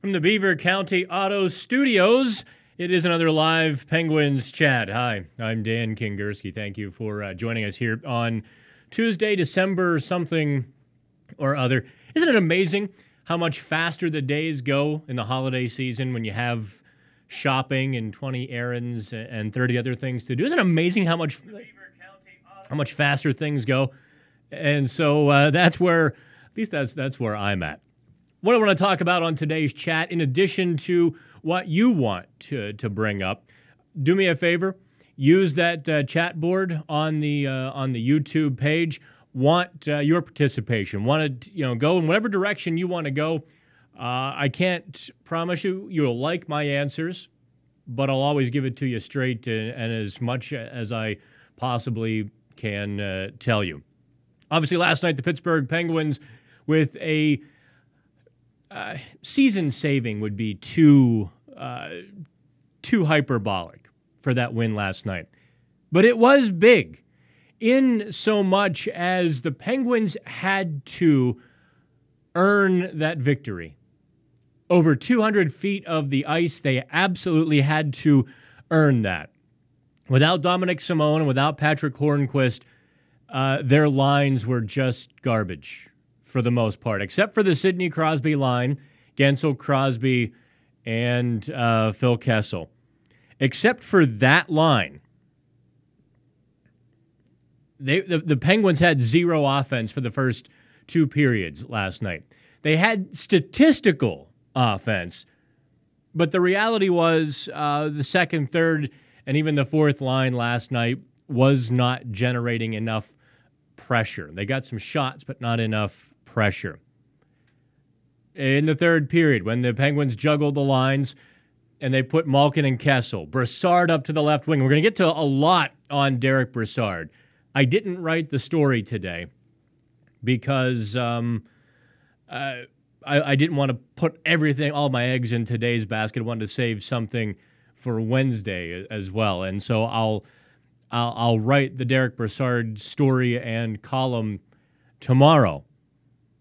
From the Beaver County Auto Studios, it is another live Penguins chat. Hi, I'm Dan Kingerski. Thank you for joining us here on Tuesday, December something or other. Isn't it amazing how much faster the days go in the holiday season when you have shopping and 20 errands and 30 other things to do? Isn't it amazing how much faster things go? And so that's where, at least that's where I'm at. What I want to talk about on today's chat, in addition to what you want to bring up, do me a favor, use that chat board on the YouTube page. Want your participation. Want to go in whatever direction you want to go. I can't promise you'll like my answers, but I'll always give it to you straight and as much as I possibly can tell you. Obviously, last night the Pittsburgh Penguins, with a season saving would be too hyperbolic for that win last night. But it was big, in so much as the Penguins had to earn that victory. Over 200 feet of the ice, they absolutely had to earn that. Without Dominic Simone and without Patrick Hornquist, their lines were just garbage for the most part, except for the Sidney Crosby line, Gensel, Crosby, and Phil Kessel. Except for that line, the Penguins had zero offense for the first two periods last night. They had statistical offense, but the reality was the second, third, and even the fourth line last night was not generating enough pressure. They got some shots, but not enough pressure. In the third period, when the Penguins juggled the lines and they put Malkin and Kessel, Brassard up to the left wing. We're going to get to a lot on Derick Brassard. I didn't write the story today because I didn't want to put all my eggs in today's basket. I wanted to save something for Wednesday as well. And so I'll write the Derick Brassard story and column tomorrow.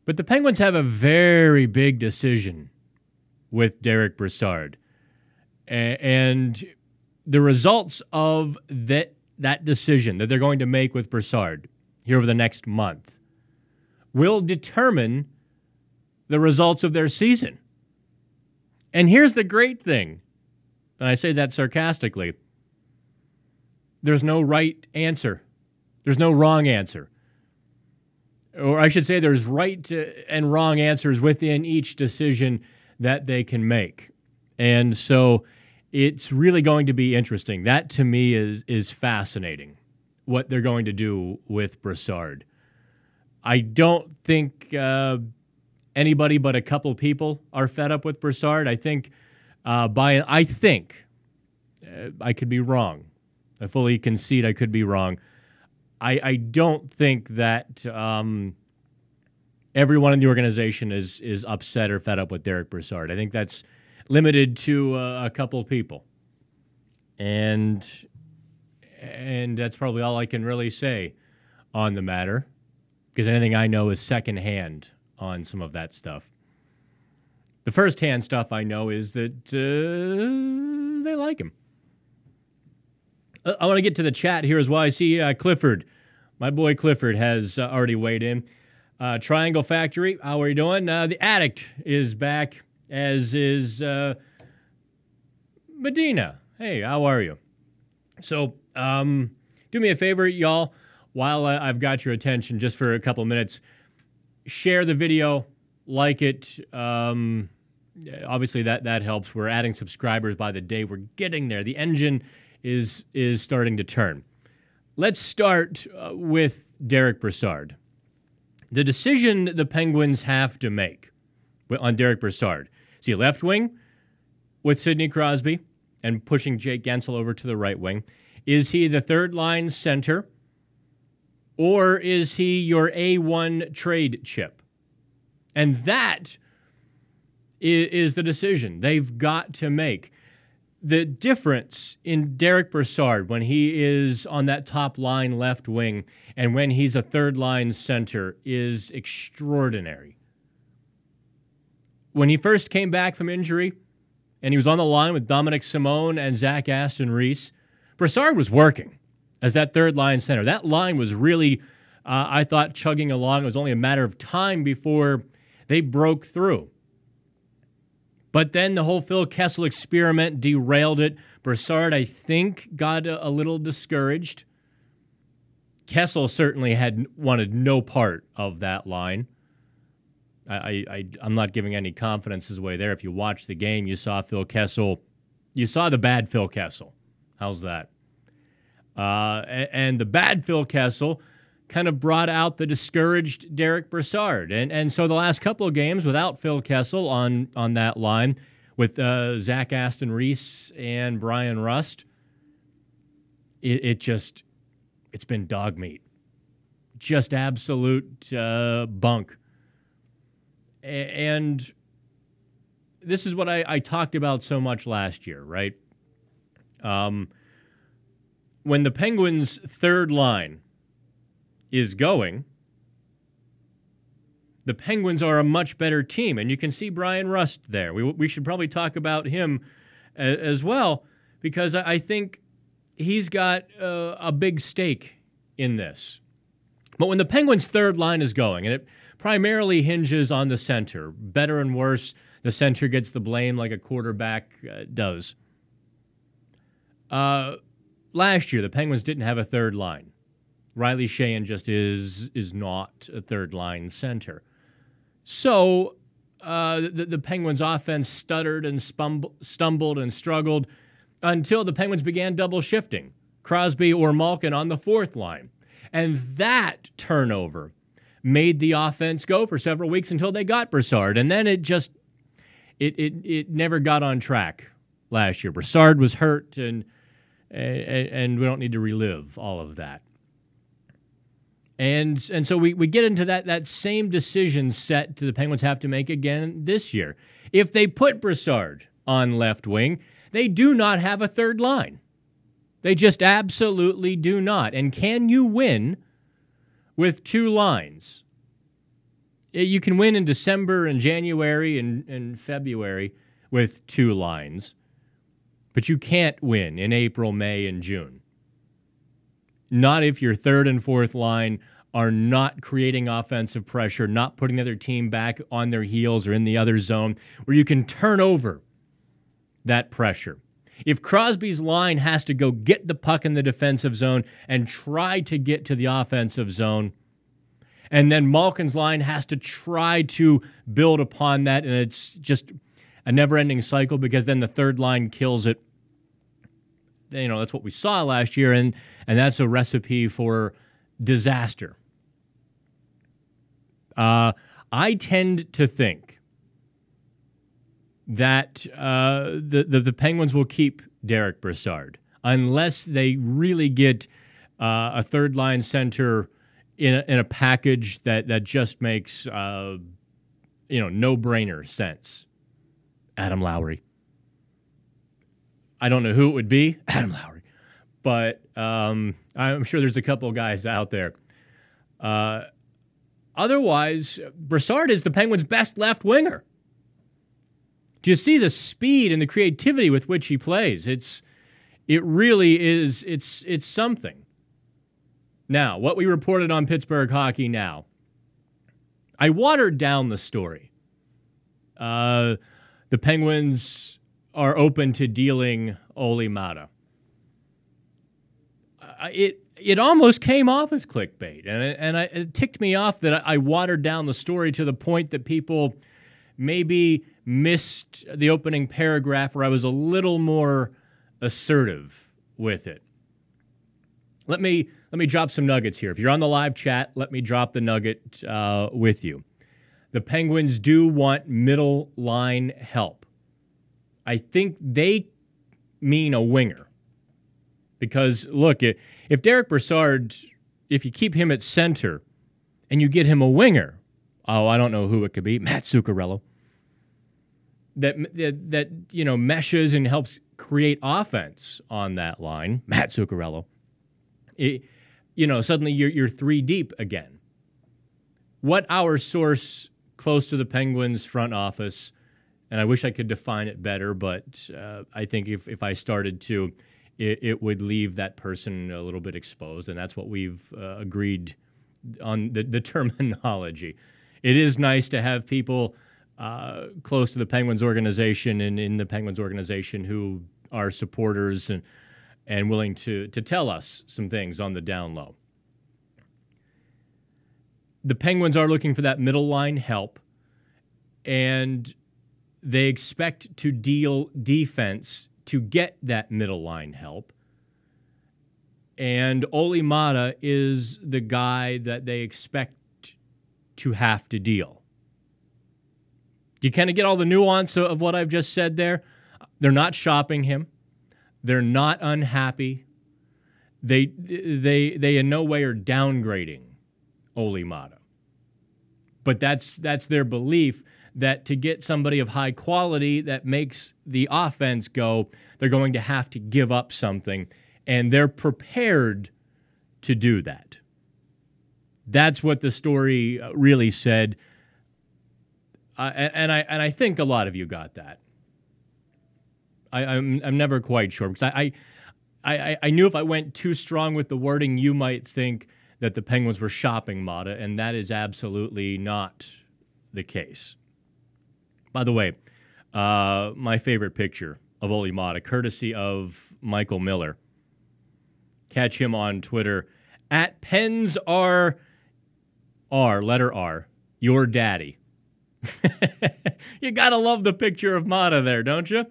But the Penguins have a very big decision with Derick Brassard. And the results of that decision that they're going to make with Brassard here over the next month will determine the results of their season. And here's the great thing, and I say that sarcastically, there's no right answer. There's no wrong answer. Or I should say there's right and wrong answers within each decision that they can make. And so it's really going to be interesting. That, to me, is fascinating, what they're going to do with Brassard. I don't think anybody but a couple people are fed up with Brassard. I think I could be wrong. I fully concede I could be wrong. I don't think that everyone in the organization is upset or fed up with Derick Brassard. I think that's limited to a couple of people. And that's probably all I can really say on the matter, because anything I know is secondhand on some of that stuff. The first-hand stuff I know is that they like him. I want to get to the chat here as well. I see Clifford. My boy Clifford has already weighed in. Triangle Factory, how are you doing? The Addict is back, as is Medina. Hey, how are you? So do me a favor, y'all, while I've got your attention just for a couple minutes. Share the video, like it. Obviously, that helps. We're adding subscribers by the day. We're getting there. The engine is starting to turn. Let's start with Derick Brassard. The decision the Penguins have to make on Derick Brassard. Is he left wing with Sidney Crosby and pushing Jake Gensel over to the right wing? Is he the third line center? Or is he your A1 trade chip? And that is the decision they've got to make. The difference in Derick Brassard when he is on that top line left wing and when he's a third line center is extraordinary. when he first came back from injury and he was on the line with Dominic Simone and Zach Aston Reese, Brassard was working as that third line center. That line was really, I thought, chugging along. It was only a matter of time before they broke through. But then the whole Phil Kessel experiment derailed it. Brassard, I think, got a little discouraged. Kessel certainly had wanted no part of that line. I'm not giving any confidence away there. If you watch the game, you saw Phil Kessel. You saw the bad Phil Kessel. How's that? And the bad Phil Kessel kind of brought out the discouraged Derick Brassard. And so the last couple of games without Phil Kessel on that line with Zach Aston Reese and Brian Rust, it's been dog meat. Just absolute bunk. And this is what I talked about so much last year, right? When the Penguins' third line is going, the Penguins are a much better team, and you can see Brian Rust there. We should probably talk about him as well, because I think he's got a big stake in this. But when the Penguins' third line is going, and it primarily hinges on the center, better and worse, the center gets the blame like a quarterback does. Last year, the Penguins didn't have a third line. Riley Sheahan just is not a third-line center. So the Penguins' offense stuttered and stumbled and struggled until the Penguins began double-shifting Crosby or Malkin on the fourth line. And that turnover made the offense go for several weeks until they got Brassard. And then it never got on track last year. Brassard was hurt, and we don't need to relive all of that. And so we get into that same decision set the Penguins have to make again this year. If they put Brassard on left wing, they do not have a third line. They just absolutely do not. And can you win with two lines? You can win in December and January and February with two lines, but you can't win in April, May, and June. Not if your third and fourth line are not creating offensive pressure, not putting the other team back on their heels or in the other zone where you can turn over that pressure. If Crosby's line has to go get the puck in the defensive zone and try to get to the offensive zone, and then Malkin's line has to try to build upon that, and it's just a never-ending cycle because then the third line kills it. You know, that's what we saw last year, and that's a recipe for disaster. I tend to think that the Penguins will keep Derick Brassard unless they really get a third-line center in a package that just makes no-brainer sense. Adam Lowry. I don't know who it would be, Adam Lowry, but I'm sure there's a couple of guys out there. Otherwise, Brassard is the Penguins' best left winger. Do you see the speed and the creativity with which he plays? It really is. It's something. Now, what we reported on Pittsburgh Hockey Now, I watered down the story. The Penguins are open to dealing Olli Maatta. It almost came off as clickbait, and it ticked me off that I watered down the story to the point that people maybe missed the opening paragraph where I was a little more assertive with it. Let me drop some nuggets here. If you're on the live chat, let me drop the nugget with you. The Penguins do want middle line help. I think they mean a winger. Because, look, if Derick Brassard, if you keep him at center and you get him a winger, I don't know who it could be, Matt Zuccarello, that meshes and helps create offense on that line, Matt Zuccarello, suddenly you're three deep again. What our source close to the Penguins front office And I wish I could define it better, but I think if I started to, it would leave that person a little bit exposed, and that's what we've agreed on the terminology. It is nice to have people close to the Penguins organization and in the Penguins organization who are supporters and willing to tell us some things on the down low. The Penguins are looking for that middle line help, and they expect to deal defense to get that middle line help. And Olli Maatta is the guy that they expect to have to deal. Do you kind of get all the nuance of what I've just said there? They're not shopping him. They're not unhappy. They in no way are downgrading Olli Maatta. But that's their belief that to get somebody of high quality that makes the offense go, they're going to have to give up something, and they're prepared to do that. That's what the story really said, and I think a lot of you got that. I'm never quite sure, because I knew if I went too strong with the wording, you might think that the Penguins were shopping Maatta, and that is absolutely not the case. By the way, my favorite picture of Olli Maatta, courtesy of Michael Miller. Catch him on Twitter at Pens R, letter R, your daddy. You gotta love the picture of Maatta there, don't you?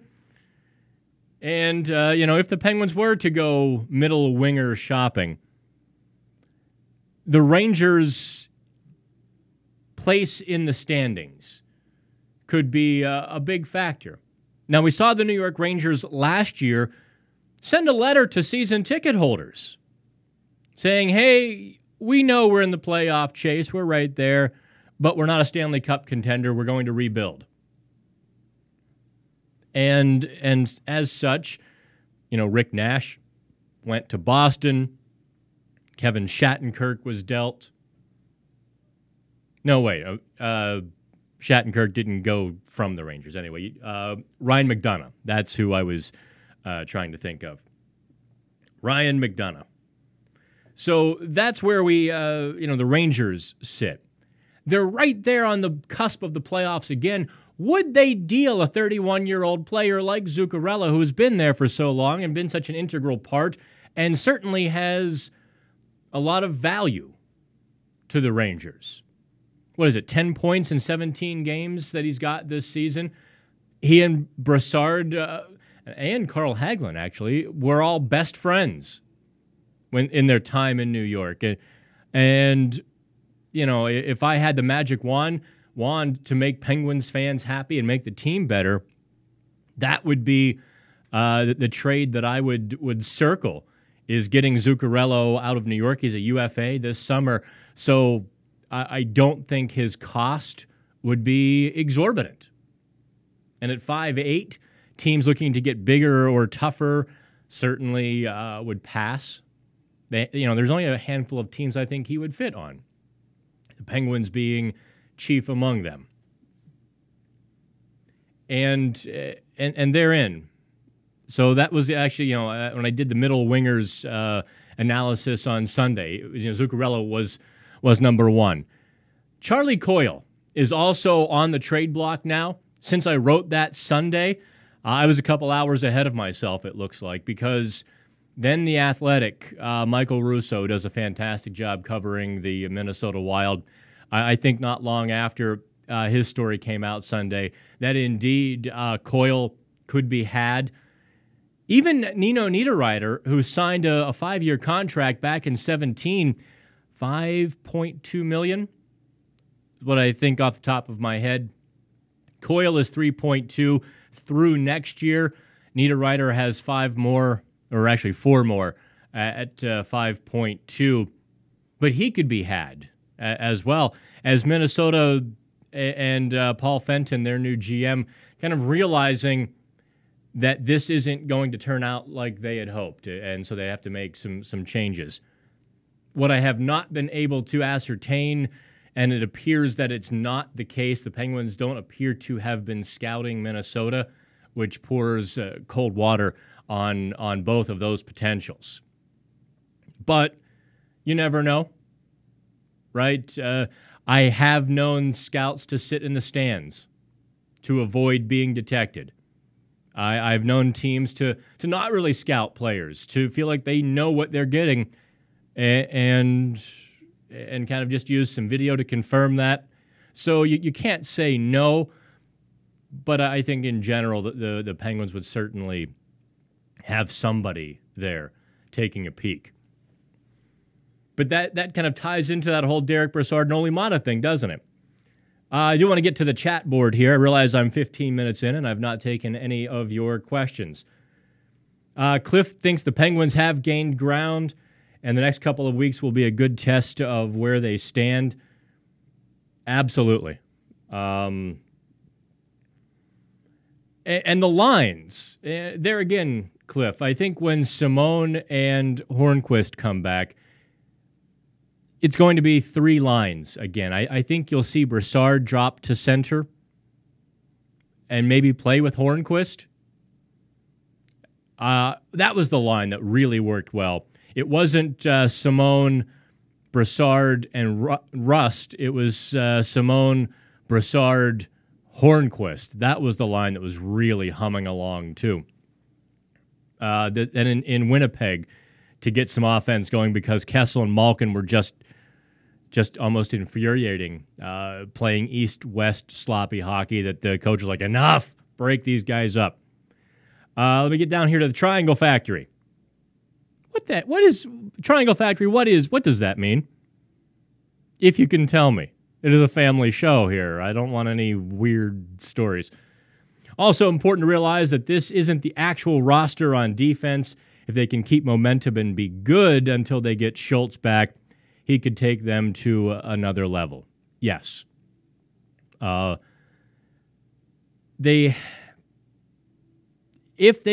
And, if the Penguins were to go middle winger shopping, the Rangers' place in the standings could be a big factor. Now, we saw the New York Rangers last year send a letter to season ticket holders saying, hey, we know we're in the playoff chase, we're right there, but we're not a Stanley Cup contender, we're going to rebuild. And as such, Rick Nash went to Boston. Kevin Shattenkirk was dealt. No, wait. Shattenkirk didn't go from the Rangers anyway. Ryan McDonough. That's who I was trying to think of. Ryan McDonough. So that's where the Rangers sit. They're right there on the cusp of the playoffs again. Would they deal a 31-year-old player like Zuccarello, who has been there for so long and been such an integral part and certainly has a lot of value to the Rangers? What is it, 10 points in 17 games that he's got this season? He and Brassard and Carl Hagelin, actually, were all best friends in their time in New York. And if I had the magic wand to make Penguins fans happy and make the team better, that would be the trade that I would circle, is getting Zuccarello out of New York. He's a UFA this summer, so I don't think his cost would be exorbitant. And at 5'8", teams looking to get bigger or tougher certainly would pass. There's only a handful of teams I think he would fit on, the Penguins being chief among them. And they're in. So that was actually, when I did the middle wingers analysis on Sunday, Zuccarello was number one. Charlie Coyle is also on the trade block now. Since I wrote that Sunday, I was a couple hours ahead of myself, it looks like, because then The Athletic, Michael Russo, does a fantastic job covering the Minnesota Wild. I think not long after his story came out Sunday that indeed Coyle could be had. Even Nino Niederreiter, who signed a 5-year contract back in 2017, $5.2 million, what I think off the top of my head. Coyle is 3.2 through next year. Niederreiter has 4 more at 5.2, but he could be had as well, as Minnesota and Paul Fenton, their new GM, kind of realizing that this isn't going to turn out like they had hoped, and so they have to make some changes. What I have not been able to ascertain and it appears that it's not the case. The Penguins don't appear to have been scouting Minnesota, which pours cold water on both of those potentials. But you never know, right? I have known scouts to sit in the stands to avoid being detected. I've known teams to not really scout players, to feel like they know what they're getting, and kind of just use some video to confirm that. So you can't say no, but I think in general the Penguins would certainly have somebody there taking a peek. But that kind of ties into that whole Derick Brassard and Olimata thing, doesn't it? I do want to get to the chat board here. I realize I'm 15 minutes in and I've not taken any of your questions. Cliff thinks the Penguins have gained ground, and the next couple of weeks will be a good test of where they stand. Absolutely. And the lines, there again, Cliff, I think when Simone and Hornquist come back, it's going to be three lines again. I think you'll see Brassard drop to center and maybe play with Hornquist. That was the line that really worked well. It wasn't Simone, Brassard, and Rust. It was Simone, Brassard, Hornquist. That was the line that was really humming along, too. And in Winnipeg, to get some offense going, because Kessel and Malkin were just almost infuriating, playing east-west sloppy hockey, that the coach was like, enough, break these guys up. Let me get down here to the Triangle Factory. What is Triangle Factory? What does that mean? If you can tell me. It is a family show here. I don't want any weird stories. Also important to realize that this isn't the actual roster on defense. If they can keep momentum and be good until they get Schultz back, he could take them to another level. Yes. If they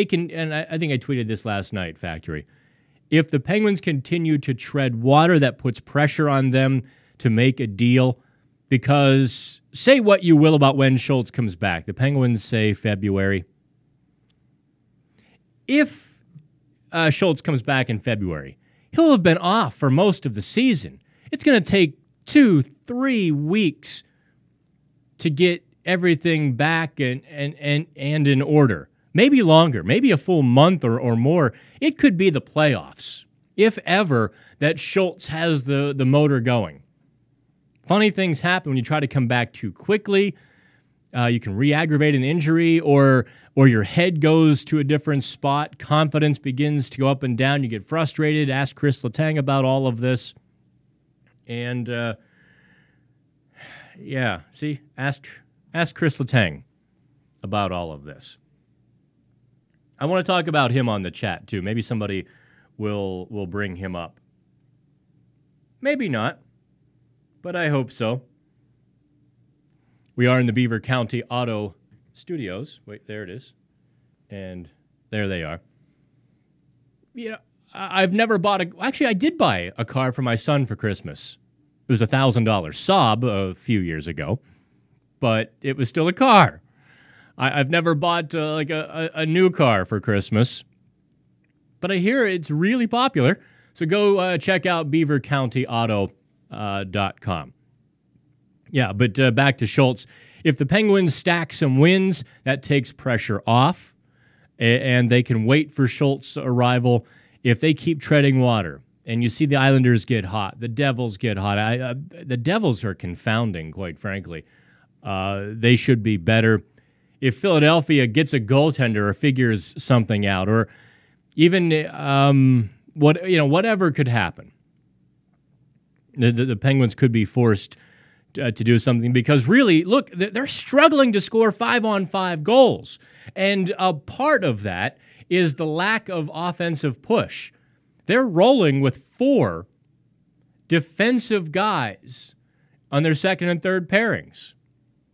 can, and I think I tweeted this last night, Factory, if the Penguins continue to tread water, that puts pressure on them to make a deal, because say what you will about when Schultz comes back. The Penguins say February. If Schultz comes back in February, he'll have been off for most of the season. It's going to take 2-3 weeks to get everything back and in order. Maybe longer, maybe a full month or more. It could be the playoffs, if ever, that Schultz has the motor going. Funny things happen when you try to come back too quickly. You can re-aggravate an injury, or your head goes to a different spot. Confidence begins to go up and down. You get frustrated. Ask Chris Letang about all of this. And, ask Chris Letang about all of this. I want to talk about him on the chat, too. Maybe somebody will bring him up. Maybe not, but I hope so. We are in the Beaver County Auto Studios. Wait, there it is. And there they are. You know, I've never bought actually, I did buy a car for my son for Christmas. It was a $1,000 Saab a few years ago, but it was still a car. I've never bought a new car for Christmas, but I hear it's really popular. So go check out beavercountyauto.com. Yeah, but back to Schultz. If the Penguins stack some wins, that takes pressure off, and they can wait for Schultz's arrival. If they keep treading water, and you see the Islanders get hot, the Devils get hot. The Devils are confounding, quite frankly. They should be better. If Philadelphia gets a goaltender or figures something out, or even whatever could happen, the Penguins could be forced to do something, because really, look, they're struggling to score 5-on-5 goals, and a part of that is the lack of offensive push. They're rolling with 4 defensive guys on their second and third pairings.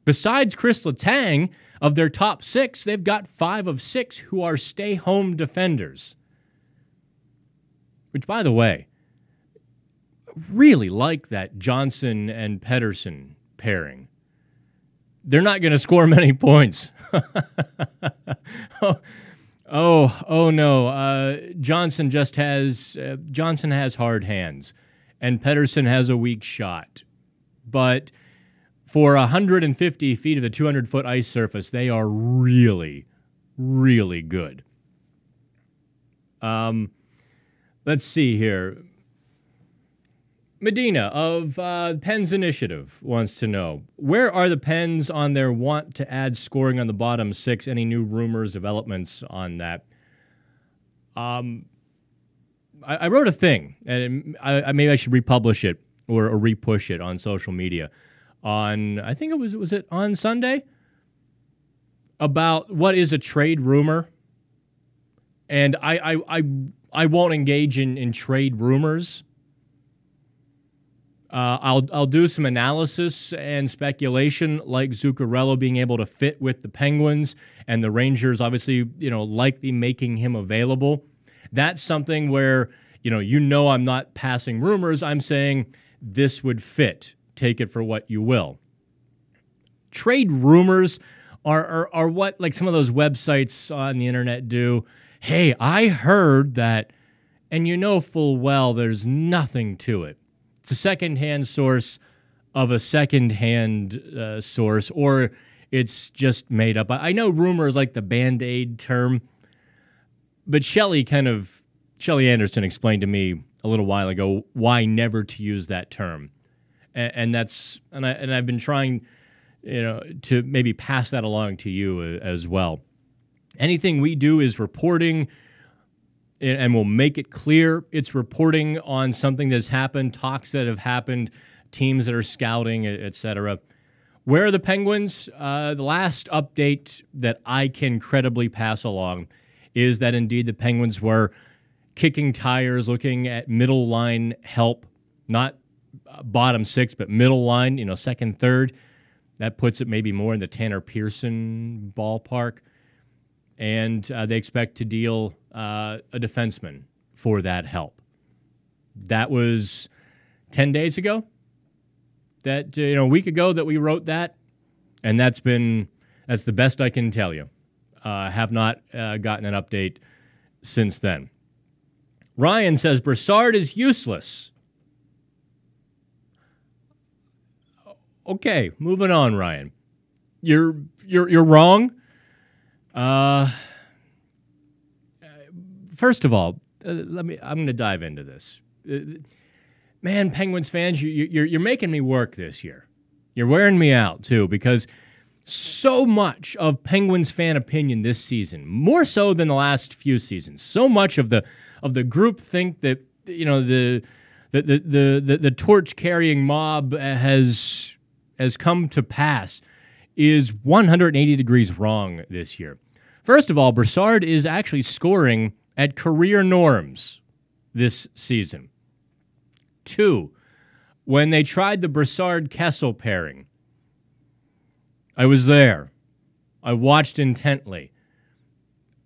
Besides Chris Letang, of their top 6, they've got 5 of 6 who are stay-home defenders. Which, by the way, really like that Johnson and Pettersson pairing. They're not going to score many points. Oh no. Johnson has hard hands, and Pettersson has a weak shot. But for 150 feet of the 200-foot ice surface, they are really, really good. Let's see here. Medina of Pens Initiative wants to know, where are the Pens on their want to add scoring on the bottom six? Any new rumors, developments on that? I wrote a thing, and maybe I should republish it or repush it on social media. I think it was it on Sunday? About what is a trade rumor. And I won't engage in trade rumors. I'll do some analysis and speculation, like Zuccarello being able to fit with the Penguins and the Rangers, obviously, likely making him available. That's something where, I'm not passing rumors. I'm saying this would fit. Take it for what you will. Trade rumors are what, like, some of those websites on the internet do. Hey, I heard that, and full well there's nothing to it. It's a secondhand source of a secondhand source, or it's just made up. I know rumor is like the Band-Aid term, but Shelly Anderson explained to me a little while ago why never to use that term, and I've been trying, to maybe pass that along to you as well. Anything we do is reporting. And we'll make it clear it's reporting on something that's happened, talks that have happened, teams that are scouting, etc. Where are the Penguins? The last update that I can credibly pass along is that indeed the Penguins were kicking tires, looking at middle line help, not bottom six, but middle line, second, third. That puts it maybe more in the Tanner Pearson ballpark. And they expect to deal a defenseman for that help. That was 10 days ago. That a week ago that we wrote that, and that's the best I can tell you. Have not gotten an update since then. Ryan says Brassard is useless. Okay, moving on, Ryan. You're wrong. First of all, I'm going to dive into this. Man, Penguins fans, you're making me work this year. You're wearing me out too, because so much of Penguins fan opinion this season, more so than the last few seasons, so much of the group think that the torch carrying mob has come to pass is 180 degrees wrong this year. First of all, Brassard is actually scoring at career norms this season. 2, when they tried the Brassard-Kessel pairing, I was there. I watched intently.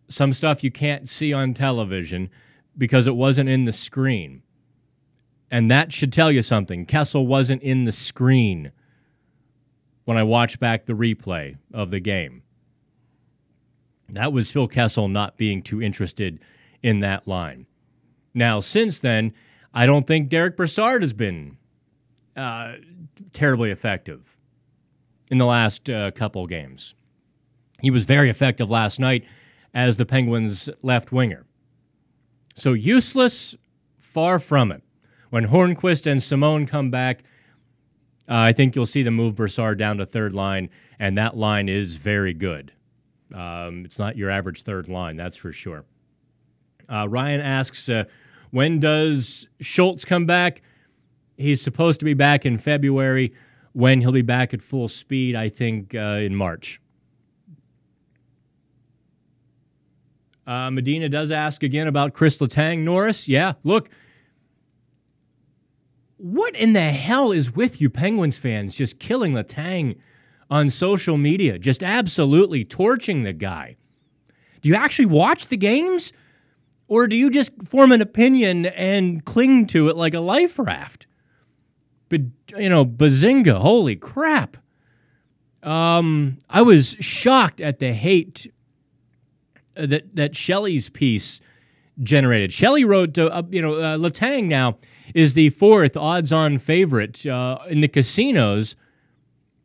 Some stuff you can't see on television because it wasn't in the screen. And that should tell you something. Kessel wasn't in the screen when I watched back the replay of the game. That was Phil Kessel not being too interested in that line. Now, since then, I don't think Derick Brassard has been terribly effective in the last couple games. He was very effective last night as the Penguins' left winger. So useless, far from it. When Hornquist and Simone come back, I think you'll see them move Brassard down to third line, and that line is very good. It's not your average third line, that's for sure. Ryan asks, when does Schultz come back? He's supposed to be back in February. When he'll be back at full speed, I think in March. Medina does ask again about Chris Letang. Norris, yeah, look. What in the hell is with you Penguins fans just killing Letang on social media? Just absolutely torching the guy. Do you actually watch the games? Or do you just form an opinion and cling to it like a life raft? But, Bazinga, holy crap. I was shocked at the hate that Shelley's piece generated. Shelley wrote, Letang now is the 4th odds-on favorite in the casinos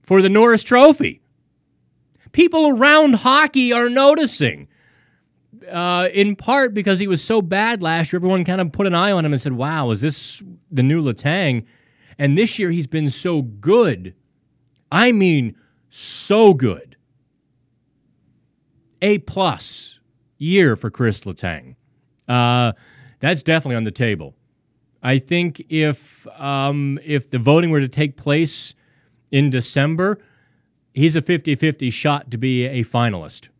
for the Norris Trophy. People around hockey are noticing, in part because he was so bad last year. Everyone kind of put an eye on him and said, wow, is this the new Letang? And this year he's been so good. I mean, so good. A+ year for Chris Letang. That's definitely on the table. I think if the voting were to take place in December, he's a 50-50 shot to be a finalist.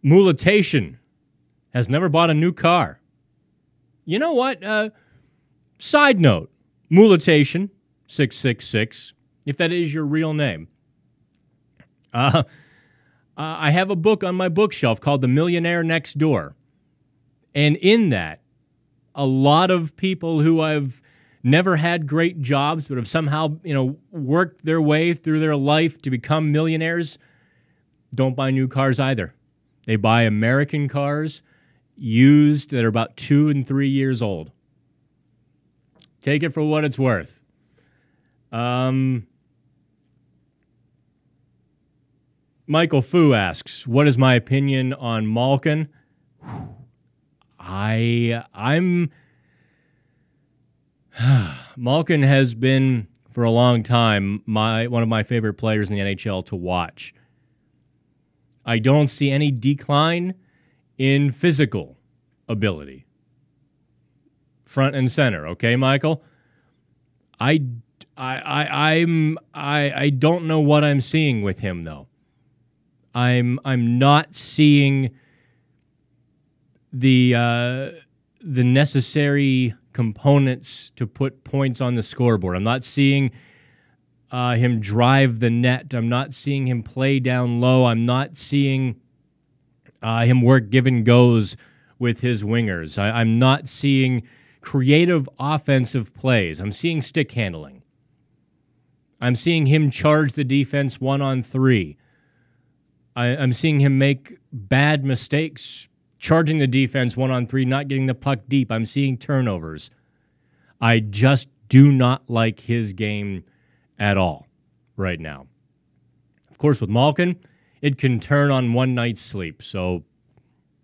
Muletation has never bought a new car. You know what? Side note, Muletation 666, if that is your real name. I have a book on my bookshelf called The Millionaire Next Door. And in that, a lot of people who have never had great jobs but have somehow, worked their way through their life to become millionaires don't buy new cars either. They buy American cars, used, that are about 2 and 3 years old. Take it for what it's worth. Michael Fu asks, what is my opinion on Malkin? Malkin has been, for a long time, one of my favorite players in the NHL to watch. I don't see any decline in physical ability. Front and center, okay, Michael? I don't know what I'm seeing with him, though. I'm not seeing the necessary components to put points on the scoreboard. I'm not seeing him drive the net. I'm not seeing him play down low. I'm not seeing him work give and goes with his wingers. I'm not seeing creative offensive plays. I'm seeing stick handling. I'm seeing him charge the defense 1-on-3. I'm seeing him make bad mistakes, charging the defense 1-on-3, not getting the puck deep. I'm seeing turnovers. I just do not like his game at all right now. Of course, with Malkin, it can turn on one night's sleep, so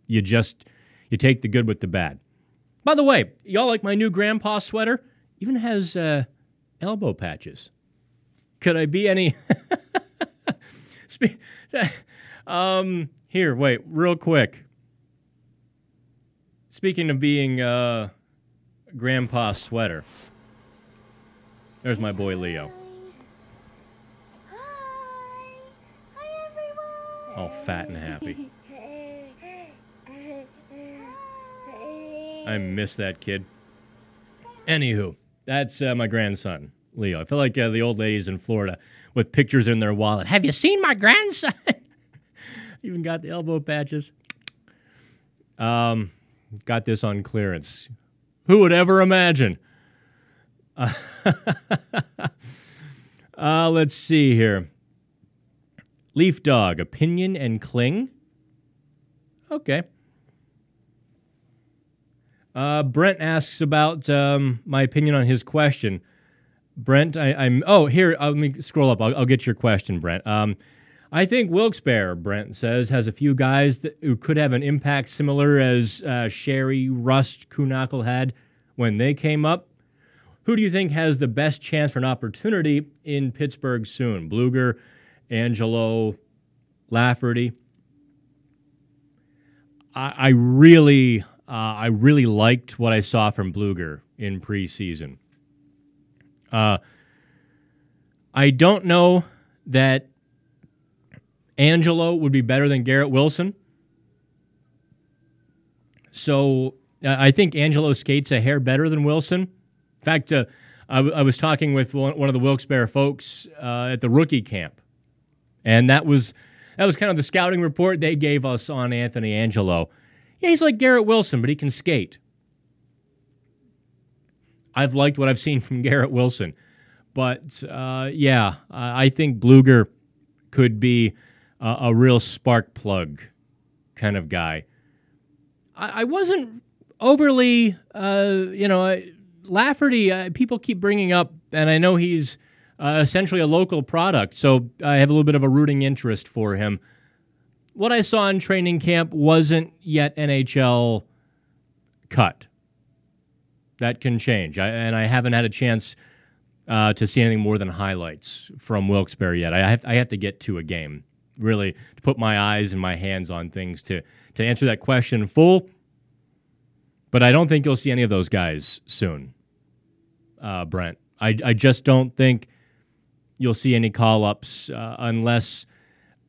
you take the good with the bad. By the way, y'all like my new grandpa sweater? Even has elbow patches. Could I be any... Here, wait, real quick. Speaking of being grandpa sweater, there's my boy Leo. Hi, everyone. All fat and happy. I miss that kid. Anywho, that's my grandson, Leo. I feel like the old ladies in Florida with pictures in their wallet. Have you seen my grandson? Even got the elbow patches. Got this on clearance. Who would ever imagine? Let's see here. Leaf Dog, opinion and cling. Okay. Brent asks about my opinion on his question. Brent, here, let me scroll up. I'll get your question, Brent. I think Wilkes-Barre, Brent says, has a few guys who could have an impact similar as Sherry, Rust, Kuhnhackl had when they came up. Who do you think has the best chance for an opportunity in Pittsburgh soon? Bluger, Angelo, Lafferty? I really liked what I saw from Bluger in preseason. I don't know that Angelo would be better than Garrett Wilson. So I think Angelo skates a hair better than Wilson. In fact, I was talking with one of the Wilkes-Barre folks at the rookie camp, and that was kind of the scouting report they gave us on Anthony Angelo. Yeah, he's like Garrett Wilson, but he can skate. I've liked what I've seen from Garrett Wilson. But, I think Bluger could be a real spark plug kind of guy. I wasn't overly, Lafferty, people keep bringing up, and I know he's essentially a local product, so I have a little bit of a rooting interest for him. What I saw in training camp wasn't yet NHL cut. That can change, and I haven't had a chance to see anything more than highlights from Wilkes-Barre yet. I have to get to a game, really, to put my eyes and my hands on things to answer that question full. But I don't think you'll see any of those guys soon, Brent. I just don't think you'll see any call-ups unless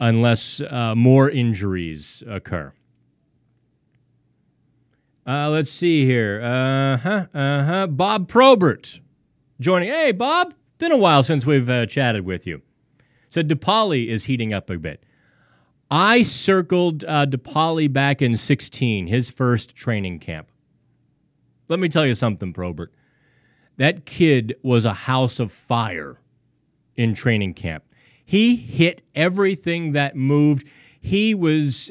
more injuries occur. Let's see here. Bob Probert joining. Hey, Bob. Been a while since we've chatted with you. Said DePauli is heating up a bit. I circled DePauli back in 2016, his first training camp. Let me tell you something, Probert. That kid was a house of fire in training camp. He hit everything that moved. He was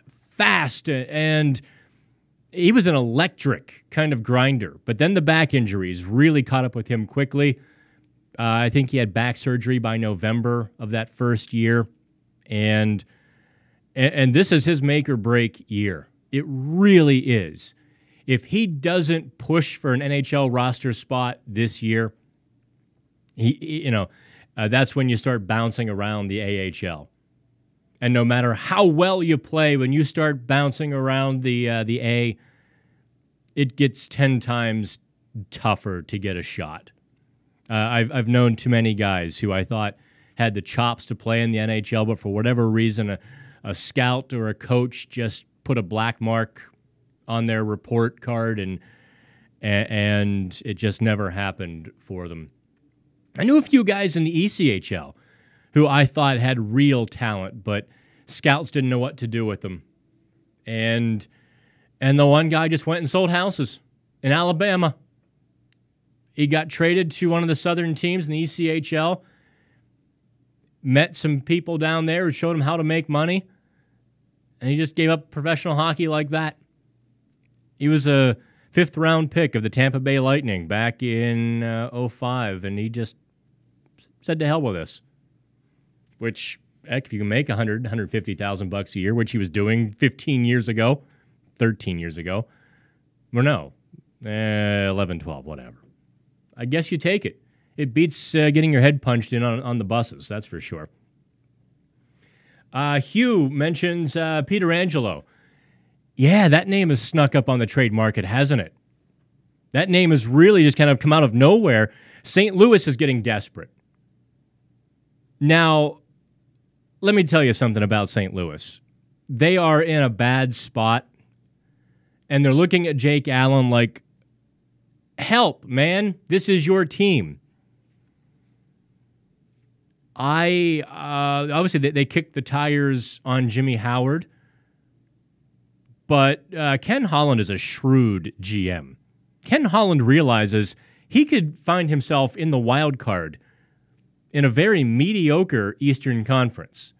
fast, and he was an electric kind of grinder. But then the back injuries really caught up with him quickly. I think he had back surgery by November of that first year. And this is his make or break year. It really is. If he doesn't push for an NHL roster spot this year, that's when you start bouncing around the AHL. And no matter how well you play, when you start bouncing around the A, it gets 10 times tougher to get a shot. I've known too many guys who I thought had the chops to play in the NHL, but for whatever reason, a scout or a coach just put a black mark on their report card, and it just never happened for them. I knew a few guys in the ECHL who I thought had real talent, but scouts didn't know what to do with them. And the one guy just went and sold houses in Alabama. He got traded to one of the southern teams in the ECHL, met some people down there who showed him how to make money, and he just gave up professional hockey like that. He was a 5th-round pick of the Tampa Bay Lightning back in 2005, and he just said to hell with this. Which, heck, if you can make $150,000 a year, which he was doing 13 years ago, or no, 11, 12, whatever. I guess you take it. It beats getting your head punched in on the buses, that's for sure. Hugh mentions Peter Angelo. Yeah, that name has snuck up on the trade market, hasn't it? That name has really just kind of come out of nowhere. St. Louis is getting desperate. Now, let me tell you something about St. Louis. They are in a bad spot, and they're looking at Jake Allen like, help, man, this is your team. Obviously, they kicked the tires on Jimmy Howard, but Ken Holland is a shrewd GM. Ken Holland realizes he could find himself in the wild card in a very mediocre Eastern Conference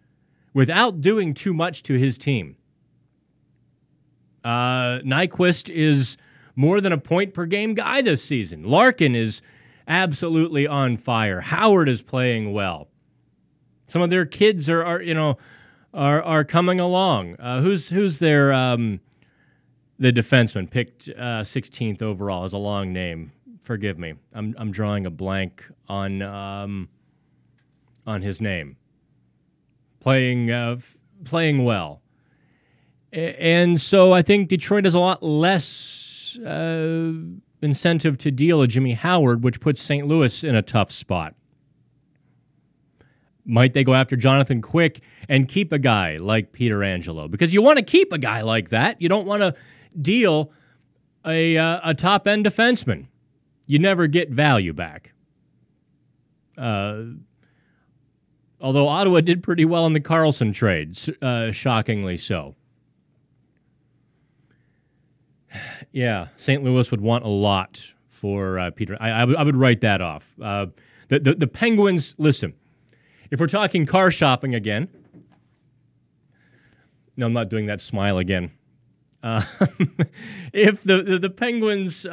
without doing too much to his team. Nyquist is more than a point-per-game guy this season. Larkin is absolutely on fire. Howard is playing well. Some of their kids are coming along. Who's their the defenseman picked 16th overall is a long name. Forgive me. I'm drawing a blank on his name. Playing well. And so I think Detroit has a lot less incentive to deal with Jimmy Howard, which puts St. Louis in a tough spot. Might they go after Jonathan Quick and keep a guy like Peter Angelo? Because you want to keep a guy like that. You don't want to deal a top-end defenseman. You never get value back. Although Ottawa did pretty well in the Carlson trade, shockingly so. Yeah, St. Louis would want a lot for Peter. I would write that off. The Penguins, listen, if we're talking car shopping again, no, I'm not doing that smile again. If the Penguins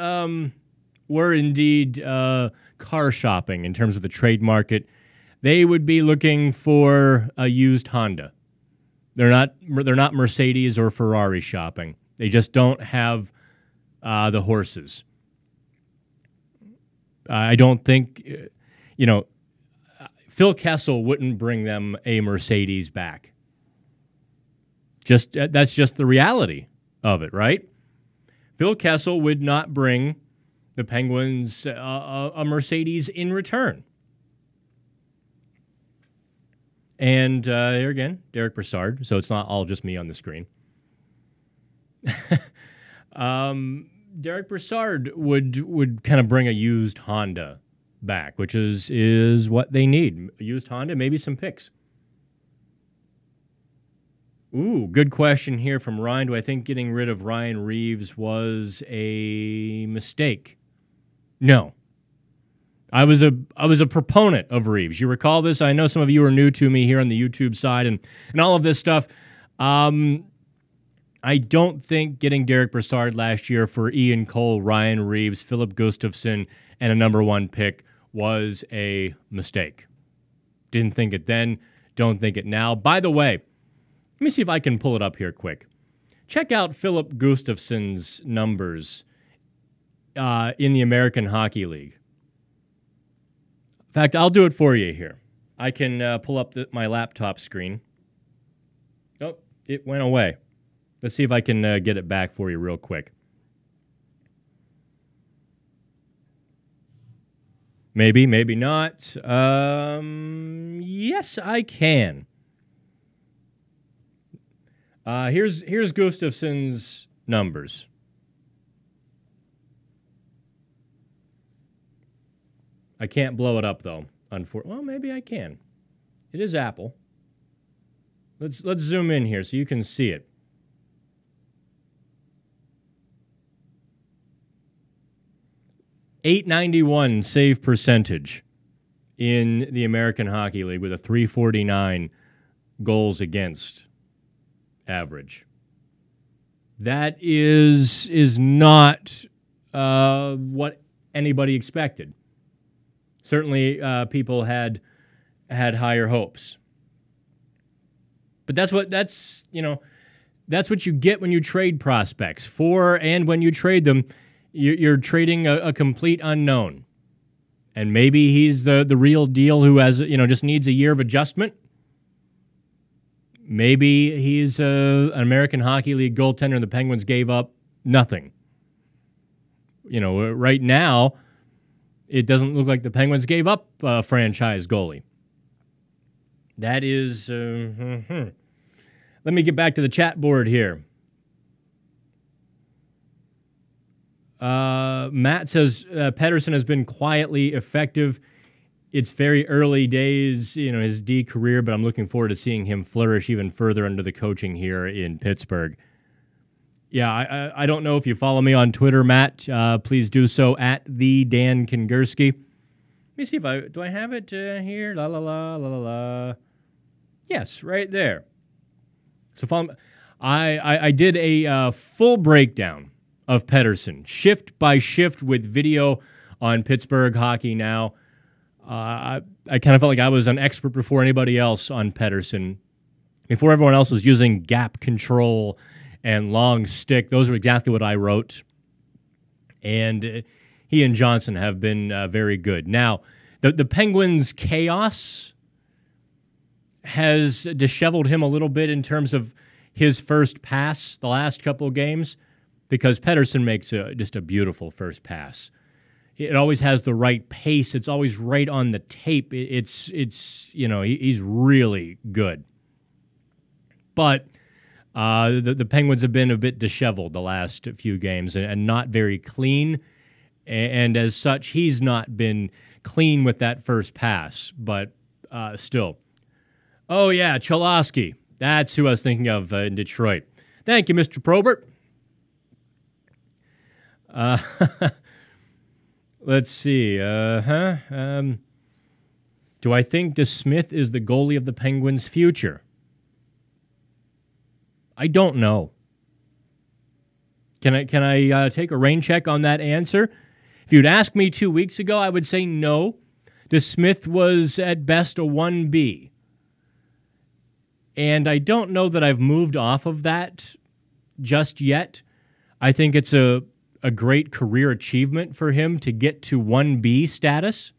were indeed car shopping in terms of the trade market, they would be looking for a used Honda. They're not Mercedes or Ferrari shopping. They just don't have the horses. I don't think, Phil Kessel wouldn't bring them a Mercedes back. That's just the reality of it, right? Phil Kessel would not bring the Penguins a Mercedes in return. And here again, Derick Brassard, so it's not all just me on the screen. Derick Brassard would kind of bring a used Honda back, which is what they need. A used Honda, maybe some picks. Ooh, good question here from Ryan. Do I think getting rid of Ryan Reeves was a mistake? No. I was a proponent of Reeves. You recall this? I know some of you are new to me here on the YouTube side and all of this stuff. I don't think getting Derick Brassard last year for Ian Cole, Ryan Reeves, Philip Gustafsson, and a number 1 pick was a mistake. Didn't think it then, don't think it now. By the way, let me see if I can pull it up here quick. Check out Philip Gustafsson's numbers in the American Hockey League. In fact, I'll do it for you here. I can pull up my laptop screen. Oh, it went away. Let's see if I can get it back for you real quick. Maybe, maybe not. Yes, I can. Here's Gustafsson's numbers. I can't blow it up though. Well, maybe I can. It is Apple. Let's zoom in here so you can see it. .891 save percentage in the American Hockey League with a .349 goals against average. That is not what anybody expected. Certainly, people had higher hopes. But that's what you get when you trade prospects and when you trade them. You're trading a complete unknown. And maybe he's the real deal who has, just needs a year of adjustment. Maybe he's an American Hockey League goaltender and the Penguins gave up nothing. Right now, it doesn't look like the Penguins gave up a franchise goalie. That is... Let me get back to the chat board here. Matt says Pettersson has been quietly effective. It's very early days, his D career, but I'm looking forward to seeing him flourish even further under the coaching here in Pittsburgh. Yeah, I don't know if you follow me on Twitter, Matt. Please do so at the Dan Kingerski. Let me see if do I have it here? La la la la la la. Yes, right there. So follow. I did a full breakdown of Pettersson, shift by shift with video on Pittsburgh Hockey Now. I kind of felt like I was an expert before anybody else on Pettersson. Before everyone else was using gap control and long stick, those are exactly what I wrote. And he and Johnson have been very good. Now, the Penguins' chaos has disheveled him a little bit in terms of his first pass the last couple of games, because Pettersson makes just a beautiful first pass. It always has the right pace. It's always right on the tape. It's he's really good. But the Penguins have been a bit disheveled the last few games and not very clean. And as such, he's not been clean with that first pass. But still. Oh, yeah, Cholowski. That's who I was thinking of in Detroit. Thank you, Mr. Probert. Let's see. Do I think DeSmith is the goalie of the Penguins' future? I don't know. Can I take a rain check on that answer? If you'd asked me 2 weeks ago, I would say no. DeSmith was at best a 1B. And I don't know that I've moved off of that just yet. I think it's a great career achievement for him to get to 1B status.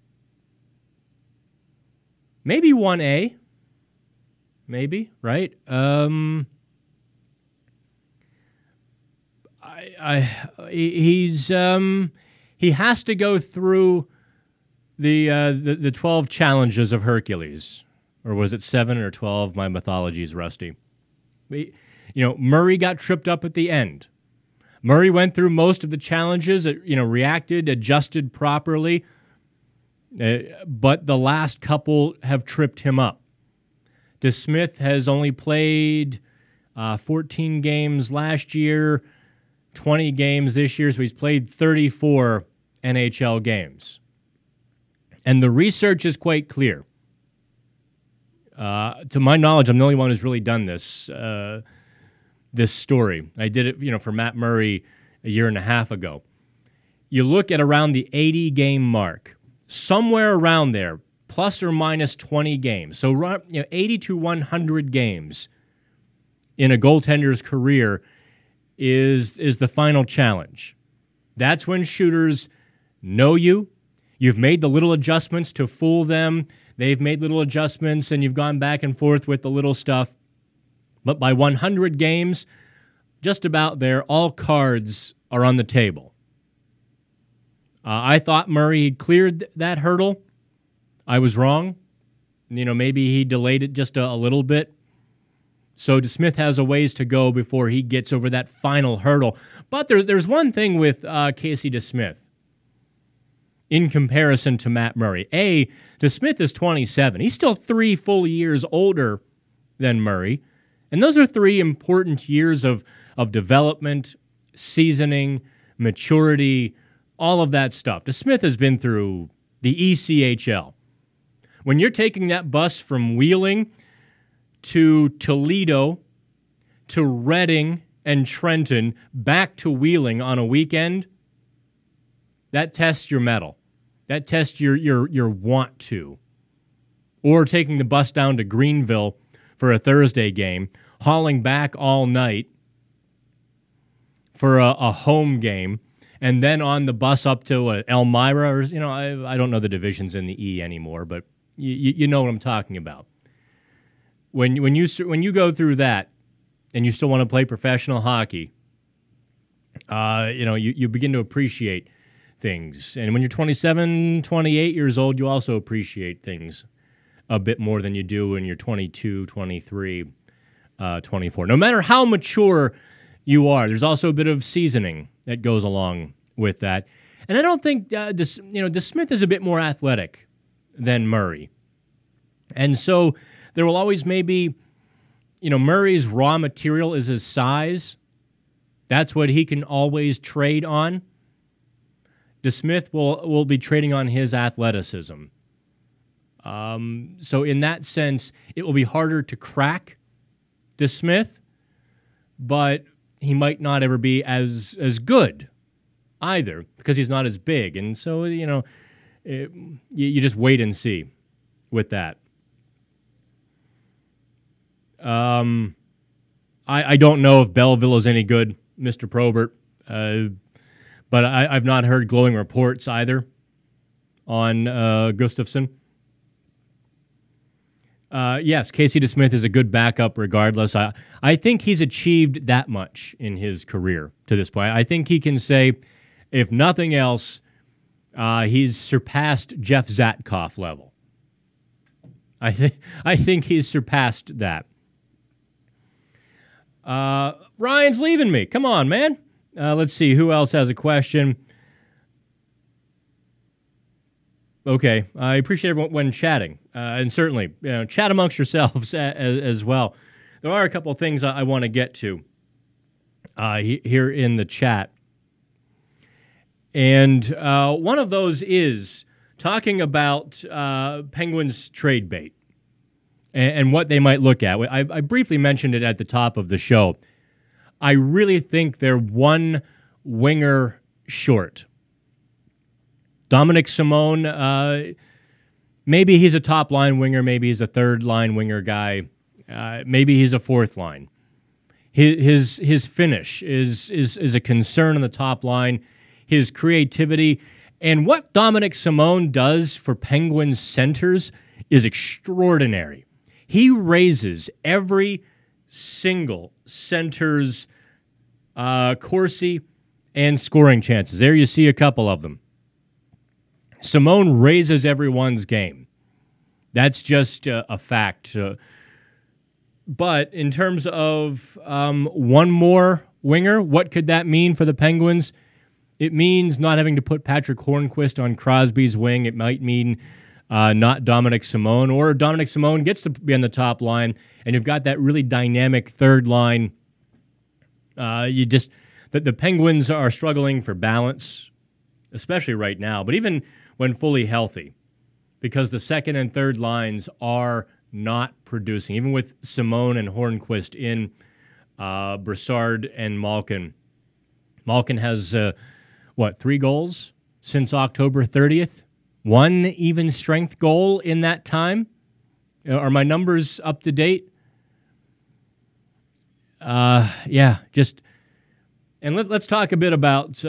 Maybe 1A. Maybe, right? He has to go through the 12 challenges of Hercules. Or was it 7 or 12? My mythology is rusty. Murray got tripped up at the end. Murray went through most of the challenges, reacted, adjusted properly, but the last couple have tripped him up. DeSmith has only played 14 games last year, 20 games this year, so he's played 34 NHL games. And the research is quite clear. To my knowledge, I'm the only one who's really done this story. I did it, for Matt Murray a year and a half ago. You look at around the 80-game mark, somewhere around there, plus or minus 20 games. So 80 to 100 games in a goaltender's career is the final challenge. That's when shooters know you. You've made the little adjustments to fool them. They've made little adjustments, and you've gone back and forth with the little stuff. But by 100 games, just about there, all cards are on the table. I thought Murray had cleared that hurdle. I was wrong. Maybe he delayed it just a little bit. So DeSmith has a ways to go before he gets over that final hurdle. But there's one thing with Casey DeSmith in comparison to Matt Murray. DeSmith is 27. He's still 3 full years older than Murray. And those are 3 important years of development, seasoning, maturity, all of that stuff. DeSmith has been through the ECHL. When you're taking that bus from Wheeling to Toledo to Reading and Trenton back to Wheeling on a weekend, that tests your mettle. That tests your want to. Or taking the bus down to Greenville for a Thursday game, hauling back all night for a home game, and then on the bus up to Elmira, or I don't know the divisions in the E anymore, but you know what I'm talking about. When you go through that, and you still want to play professional hockey, you begin to appreciate things. And when you're 27, 28 years old, you also appreciate things a bit more than you do when you're 22, 23, 24. No matter how mature you are, there's also a bit of seasoning that goes along with that. And I don't think DeSmith is a bit more athletic than Murray. And so there will always maybe, Murray's raw material is his size. That's what he can always trade on. DeSmith will be trading on his athleticism. So in that sense, it will be harder to crack DeSmith, but he might not ever be as good either because he's not as big. And so, you just wait and see with that. I don't know if Belleville is any good, Mr. Probert, but I've not heard glowing reports either on Gustafsson. Yes, Casey DeSmith is a good backup regardless. I think he's achieved that much in his career to this point. I think he can say, if nothing else, he's surpassed Jeff Zatkoff level. I think he's surpassed that. Ryan's leaving me. Come on, man. Let's see. Who else has a question? Okay. I appreciate everyone chatting. And certainly, chat amongst yourselves as well. There are a couple of things I want to get to here in the chat. And one of those is talking about Penguins trade bait and what they might look at. I briefly mentioned it at the top of the show. I really think they're one winger short. Dominic Simone, maybe he's a top-line winger, maybe he's a third-line winger guy, maybe he's a fourth line. His finish is a concern on the top line, his creativity, and what Dominic Simone does for Penguins centers is extraordinary. He raises every single center's Corsi and scoring chances. There you see a couple of them. Simone raises everyone's game. That's just a fact. But in terms of one more winger, what could that mean for the Penguins? It means not having to put Patrick Hornquist on Crosby's wing. It might mean not Dominic Simone, or Dominic Simone gets to be on the top line, and you've got that really dynamic third line. The Penguins are struggling for balance, especially right now, but even when fully healthy, because the second and third lines are not producing. Even with Simone and Hornquist in, Brassard and Malkin. Malkin has, 3 goals since October 30th? 1 even strength goal in that time? Are my numbers up to date? And let's talk a bit about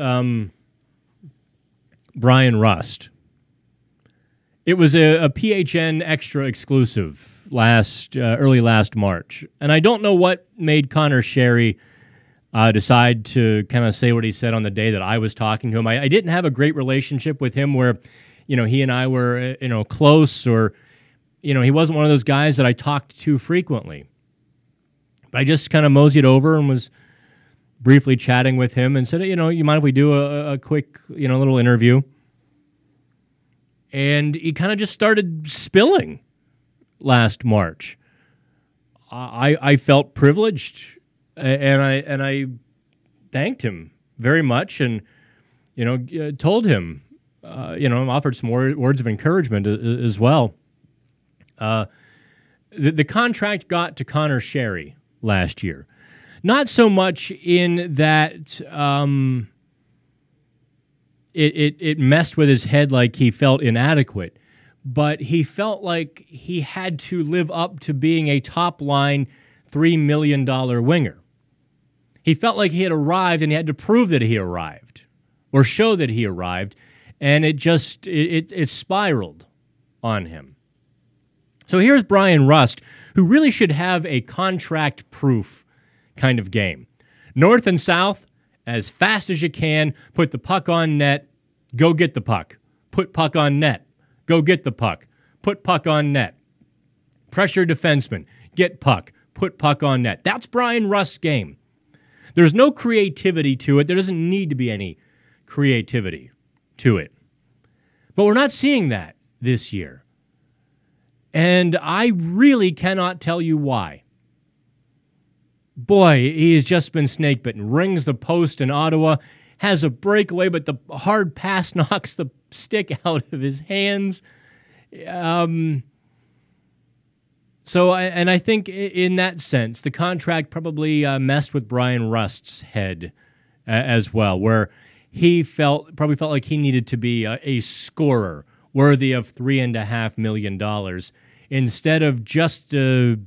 Brian Rust. It was a PHN Extra exclusive early last March, and I don't know what made Connor Sherry decide to kind of say what he said on the day that I was talking to him. I didn't have a great relationship with him where, he and I were, close, or, he wasn't one of those guys that I talked to frequently. But I just kind of moseyed over and was briefly chatting with him and said, you mind if we do a quick, little interview? And he kind of just started spilling last March. I felt privileged, and I thanked him very much, and told him, offered some words of encouragement as well. The contract got to Connor Sherry last year, not so much in that. It messed with his head like he felt inadequate, but he felt like he had to live up to being a top-line $3 million winger. He felt like he had arrived and he had to prove that he arrived or show that he arrived, and it spiraled on him. So here's Brian Rust, who really should have a contract-proof kind of game. North and south, as fast as you can, put the puck on net, go get the puck. Put puck on net, go get the puck. Put puck on net. Pressure defenseman, get puck, put puck on net. That's Brian Rust's game. There's no creativity to it. There doesn't need to be any creativity to it. But we're not seeing that this year. And I really cannot tell you why. Boy, he's just been snake bitten. Rings the post in Ottawa, has a breakaway, but the hard pass knocks the stick out of his hands. I think in that sense, the contract probably messed with Brian Rust's head as well, where he probably felt like he needed to be a scorer worthy of $3.5 million instead of just the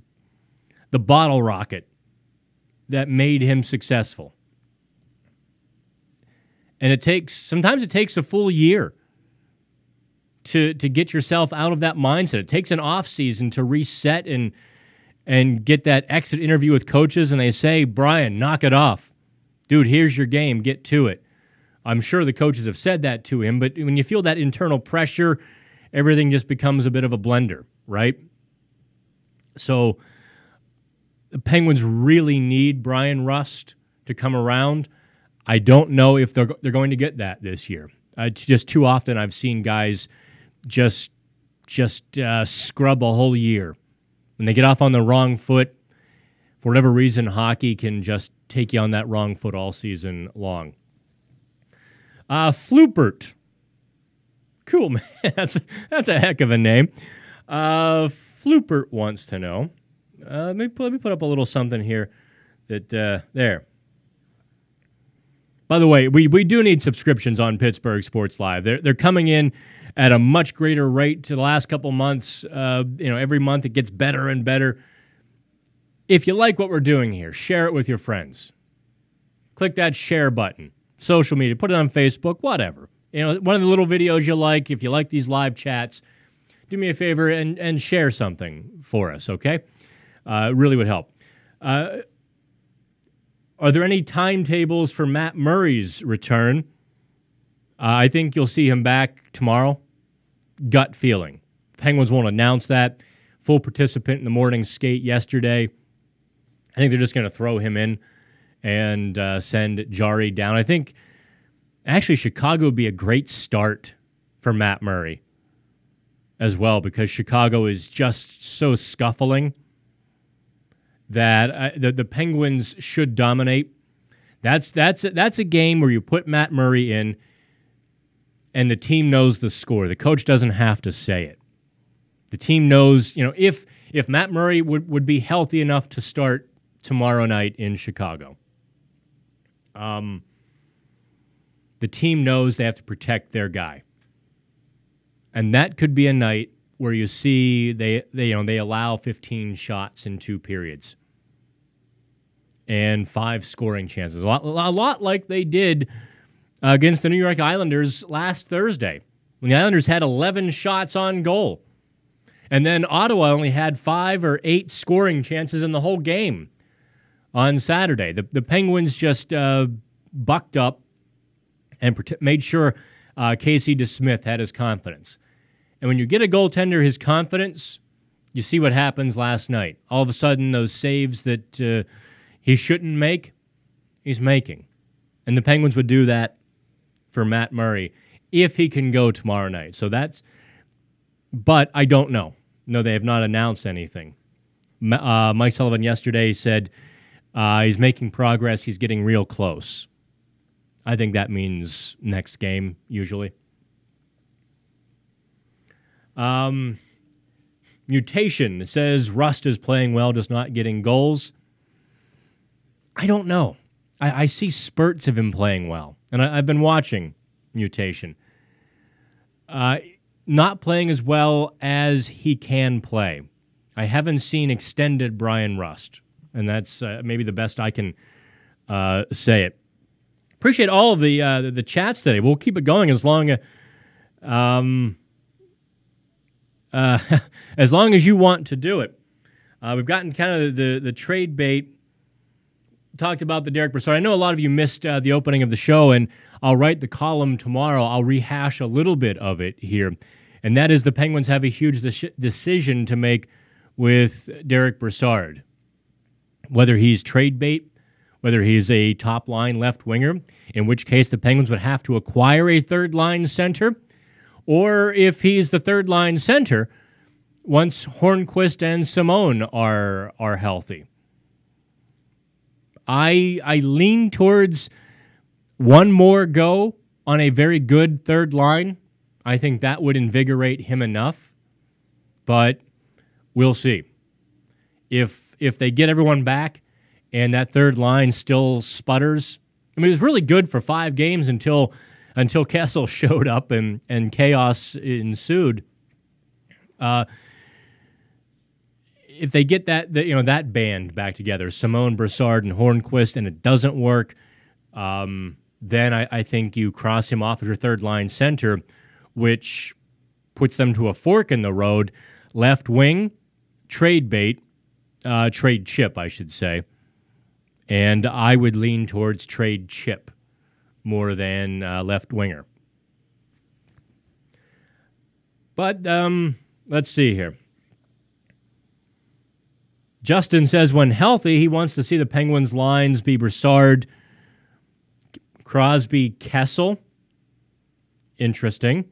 bottle rocket that made him successful. And sometimes it takes a full year to get yourself out of that mindset. It takes an off season to reset and get that exit interview with coaches, and they say, Brian, knock it off. Dude, here's your game. Get to it. I'm sure the coaches have said that to him, but when you feel that internal pressure, everything just becomes a bit of a blender, right? So the Penguins really need Brian Rust to come around. I don't know if they're going to get that this year. It's just too often I've seen guys just scrub a whole year. When they get off on the wrong foot, for whatever reason, hockey can just take you on that wrong foot all season long. Flupert. Cool, man. That's a heck of a name. Flupert wants to know. Let me put up a little something here. There. By the way, we do need subscriptions on Pittsburgh Sports Live. They're coming in at a much greater rate to the last couple months. Every month it gets better and better. If you like what we're doing here, share it with your friends. Click that share button. Social media, put it on Facebook, whatever. One of the little videos you like, if you like these live chats, do me a favor and share something for us, okay? It really would help. Are there any timetables for Matt Murray's return? I think you'll see him back tomorrow. Gut feeling. Penguins won't announce that. Full participant in the morning skate yesterday. I think they're just going to throw him in and send Jari down. I think, actually, Chicago would be a great start for Matt Murray as well, because Chicago is just so scuffling that the Penguins should dominate. That's a game where you put Matt Murray in and the team knows the score. The coach doesn't have to say it. The team knows, if Matt Murray would be healthy enough to start tomorrow night in Chicago. The team knows they have to protect their guy. And that could be a night where you see they allow 15 shots in 2 periods and 5 scoring chances. A lot like they did against the New York Islanders last Thursday, when the Islanders had 11 shots on goal. And then Ottawa only had 5 or 8 scoring chances in the whole game on Saturday. The Penguins just bucked up and made sure Casey DeSmith had his confidence. And when you get a goaltender his confidence, you see what happens last night. All of a sudden, those saves that he shouldn't make, he's making. And the Penguins would do that for Matt Murray if he can go tomorrow night. But I don't know. No, they have not announced anything. Mike Sullivan yesterday said he's making progress. He's getting real close. I think that means next game, usually. Mutation says Rust is playing well, just not getting goals. I don't know. I see spurts of him playing well, and I've been watching Mutation. Not playing as well as he can play. I haven't seen extended Brian Rust, and that's maybe the best I can say it. Appreciate all of the chats today. We'll keep it going as long as you want to do it. We've gotten kind of the trade bait. Talked about the Derick Brassard. I know a lot of you missed the opening of the show, and I'll write the column tomorrow. I'll rehash a little bit of it here, and that is the Penguins have a huge decision to make with Derick Brassard. Whether he's trade bait, whether he's a top-line left winger, in which case the Penguins would have to acquire a third-line center, or if he's the third-line center once Hornquist and Simone are healthy. I lean towards one more go on a very good third line. I think that would invigorate him enough, but we'll see. If they get everyone back and that third line still sputters, I mean, it was really good for 5 games until Kessel showed up and chaos ensued. If they get that band back together, Simone, Brassard, and Hornquist, and it doesn't work, then I think you cross him off as your third-line center, which puts them to a fork in the road. Left wing, trade bait, trade chip, I should say. And I would lean towards trade chip more than left winger. But let's see here. Justin says when healthy, he wants to see the Penguins' lines be Brassard, Crosby, Kessel. Interesting.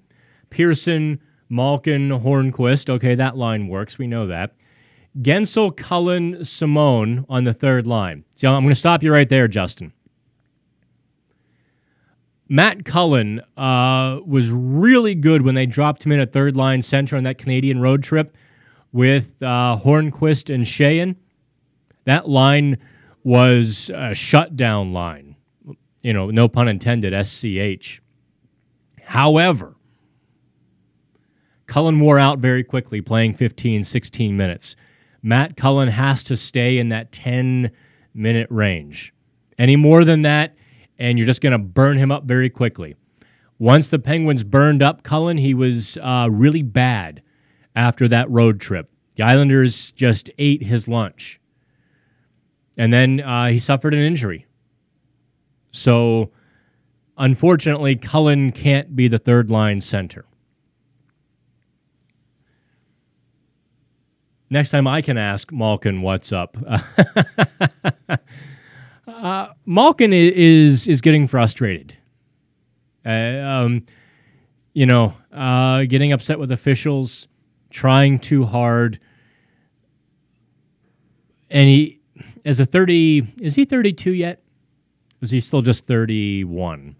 Pearson, Malkin, Hornquist. Okay, that line works. We know that. Gensel, Cullen, Simone on the third line. So I'm going to stop you right there, Justin. Matt Cullen was really good when they dropped him in at third line center on that Canadian road trip with Hornquist and Sheahan. That line was a shutdown line. You know, no pun intended, SCH. However, Cullen wore out very quickly, playing 15, 16 minutes. Matt Cullen has to stay in that 10-minute range. Any more than that, and you're just going to burn him up very quickly. Once the Penguins burned up Cullen, he was really bad after that road trip. The Islanders just ate his lunch. And then he suffered an injury. So, unfortunately, Cullen can't be the third-line center. Next time I can ask Malkin what's up. Malkin is getting frustrated. Getting upset with officials, trying too hard. And he, as a 30, is he 32 yet? Or is he still just 31?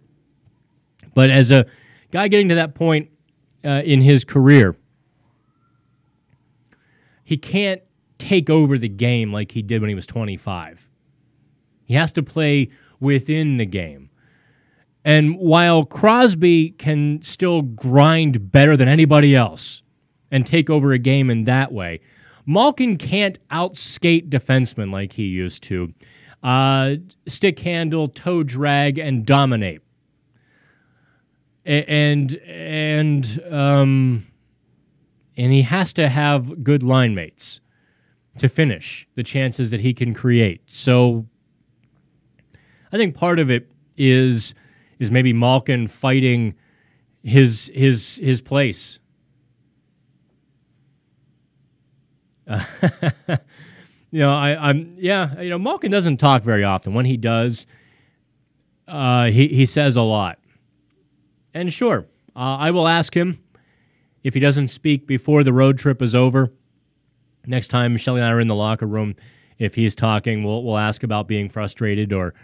But as a guy getting to that point in his career, he can't take over the game like he did when he was 25. He has to play within the game. And while Crosby can still grind better than anybody else and take over a game in that way, Malkin can't outskate defensemen like he used to. Stick handle, toe drag, and dominate. And he has to have good line mates to finish the chances that he can create. So I think part of it is maybe Malkin fighting his place. Malkin doesn't talk very often. When he does, he says a lot. And sure, I will ask him if he doesn't speak before the road trip is over. Next time Shelly and I are in the locker room, if he's talking, we'll ask about being frustrated or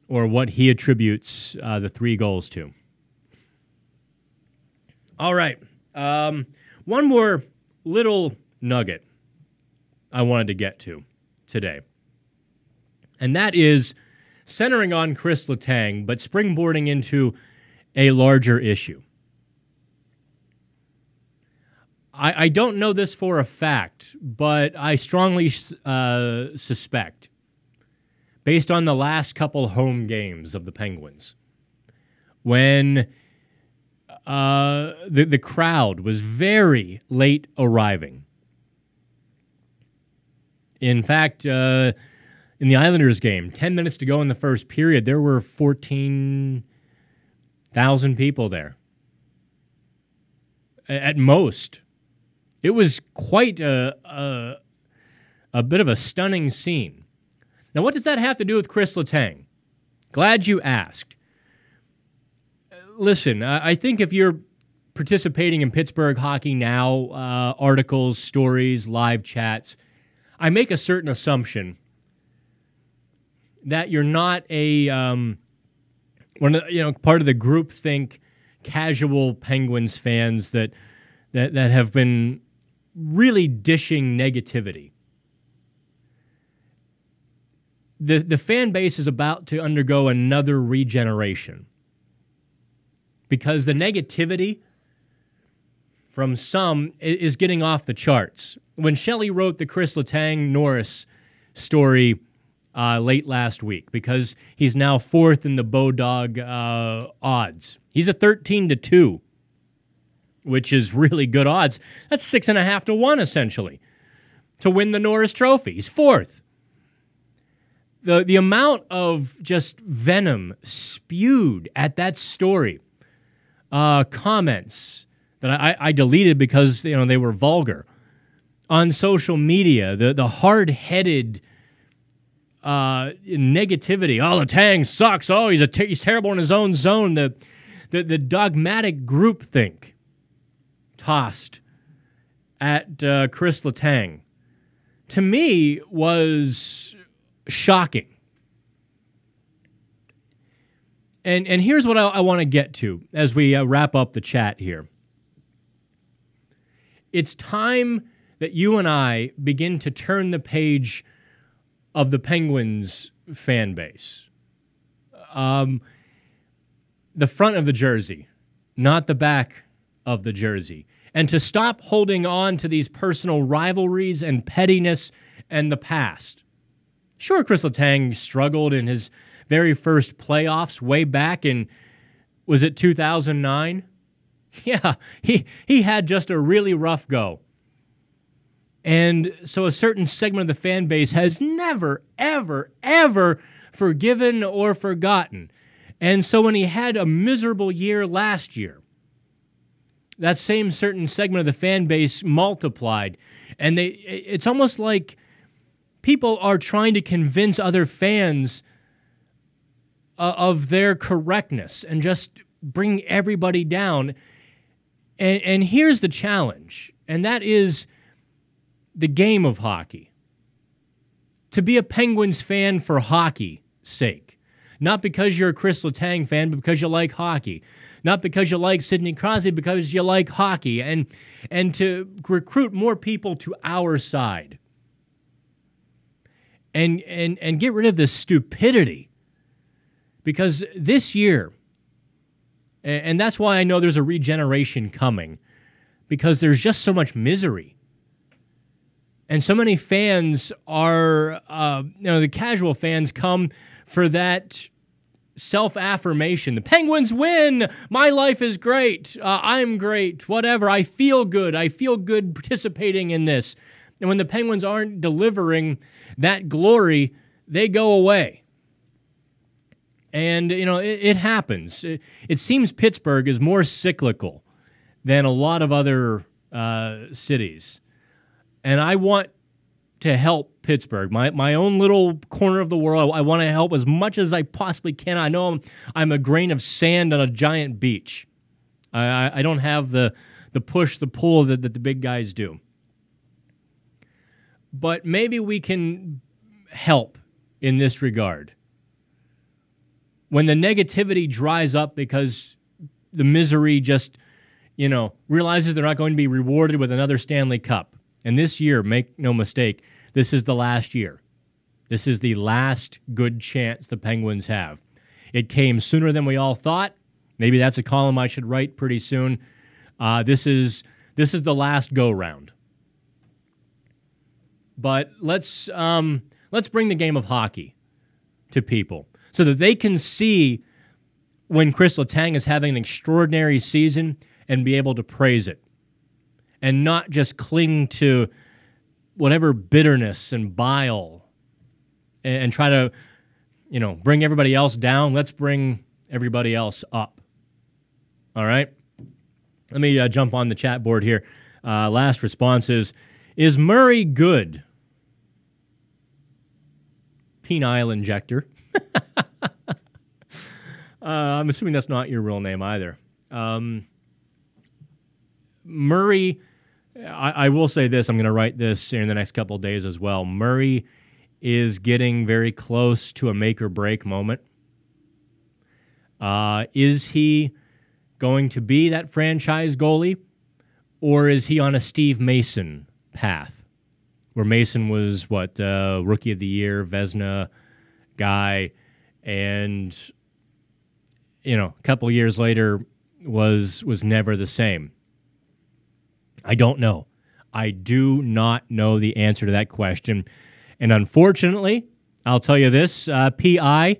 what he attributes the 3 goals to. All right. One more little nugget I wanted to get to today. And that is centering on Chris Letang, but springboarding into a larger issue. I don't know this for a fact, but I strongly suspect, based on the last couple home games of the Penguins, when the crowd was very late arriving. In fact, in the Islanders game, 10 minutes to go in the first period, there were 14,000 people there. At most. It was quite a bit of a stunning scene. Now, what does that have to do with Chris Letang? Glad you asked. Listen, I think if you're participating in Pittsburgh Hockey Now, articles, stories, live chats, I make a certain assumption that you're not part of the groupthink, casual Penguins fans that have been really dishing negativity. The fan base is about to undergo another regeneration because the negativity from some is getting off the charts. When Shelley wrote the Chris Letang Norris story late last week, because he's now 4th in the Bodog odds. He's a 13-2, which is really good odds. That's 6.5 to 1 essentially to win the Norris Trophy. He's 4th. The amount of just venom spewed at that story, comments that I deleted because they were vulgar on social media, the hard-headed negativity. Oh, Letang sucks. Oh, he's terrible in his own zone. The dogmatic groupthink tossed at Chris Letang, to me, was shocking. And here's what I want to get to as we wrap up the chat here. It's time that you and I begin to turn the page of the Penguins fan base. The front of the jersey, not the back of the jersey. And to stop holding on to these personal rivalries and pettiness and the past. Sure, Chris Letang struggled in his very first playoffs way back in, was it 2009? Yeah, he had just a really rough go. And so a certain segment of the fan base has never, ever, ever forgiven or forgotten. And so when he had a miserable year last year, that same certain segment of the fan base multiplied. And it's almost like people are trying to convince other fans of their correctness and just bring everybody down. And here's the challenge, and that is the game of hockey. To be a Penguins fan for hockey's sake. Not because you're a Chris Letang fan, but because you like hockey. Not because you like Sidney Crosby, because you like hockey. And to recruit more people to our side. And get rid of this stupidity. Because this year, and that's why I know there's a regeneration coming, because there's just so much misery. And so many fans are, the casual fans come for that self-affirmation. The Penguins win. My life is great. I'm great. Whatever. I feel good. I feel good participating in this. And when the Penguins aren't delivering that glory, they go away. And, it happens. It seems Pittsburgh is more cyclical than a lot of other cities. And I want to help Pittsburgh, my own little corner of the world. I want to help as much as I possibly can. I know I'm a grain of sand on a giant beach. I don't have the push, the pull that the big guys do. But maybe we can help in this regard. When the negativity dries up because the misery just, realizes they're not going to be rewarded with another Stanley Cup. And this year, make no mistake, this is the last year. This is the last good chance the Penguins have. It came sooner than we all thought. Maybe that's a column I should write pretty soon. This is the last go-round. But let's bring the game of hockey to people so that they can see when Chris Letang is having an extraordinary season and be able to praise it. And not just cling to whatever bitterness and bile and try to, bring everybody else down. Let's bring everybody else up. All right? Let me jump on the chat board here. Last response is Murray good? Penile injector. I'm assuming that's not your real name either. Murray, I will say this. I'm going to write this in the next couple of days as well. Murray is getting very close to a make-or-break moment. Is he going to be that franchise goalie, or is he on a Steve Mason path, where Mason was, Rookie of the Year, Vezina guy, and, a couple of years later was never the same? I don't know. I do not know the answer to that question. And unfortunately, I'll tell you this, PI,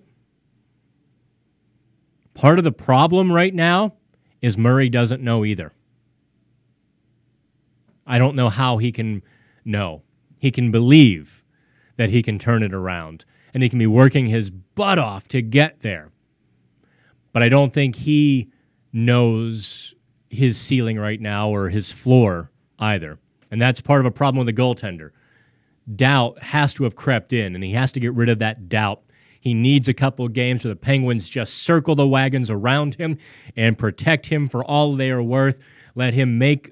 part of the problem right now is Murray doesn't know either. I don't know how he can know. He can believe that he can turn it around, and he can be working his butt off to get there. But I don't think he knows his ceiling right now or his floor either. And that's part of a problem with the goaltender. Doubt has to have crept in, and he has to get rid of that doubt. He needs a couple of games where the Penguins just circle the wagons around him and protect him for all they are worth. Let him make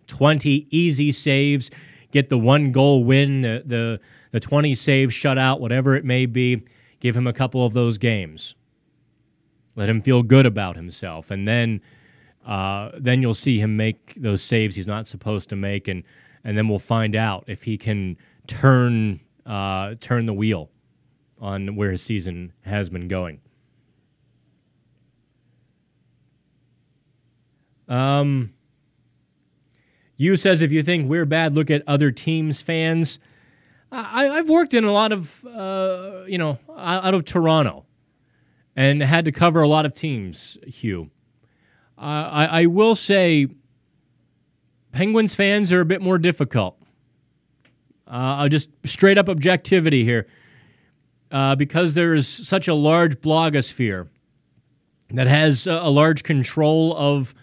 20 easy saves, get the 1-goal win, the 20 save shutout, whatever it may be. Give him a couple of those games. Let him feel good about himself, and then you'll see him make those saves he's not supposed to make, and then we'll find out if he can turn the wheel on where his season has been going. You says, if you think we're bad, look at other teams' fans. I've worked in a lot of, out of Toronto and had to cover a lot of teams, Hugh. I will say Penguins fans are a bit more difficult. Just straight up objectivity here. Because there is such a large blogosphere that has a large control of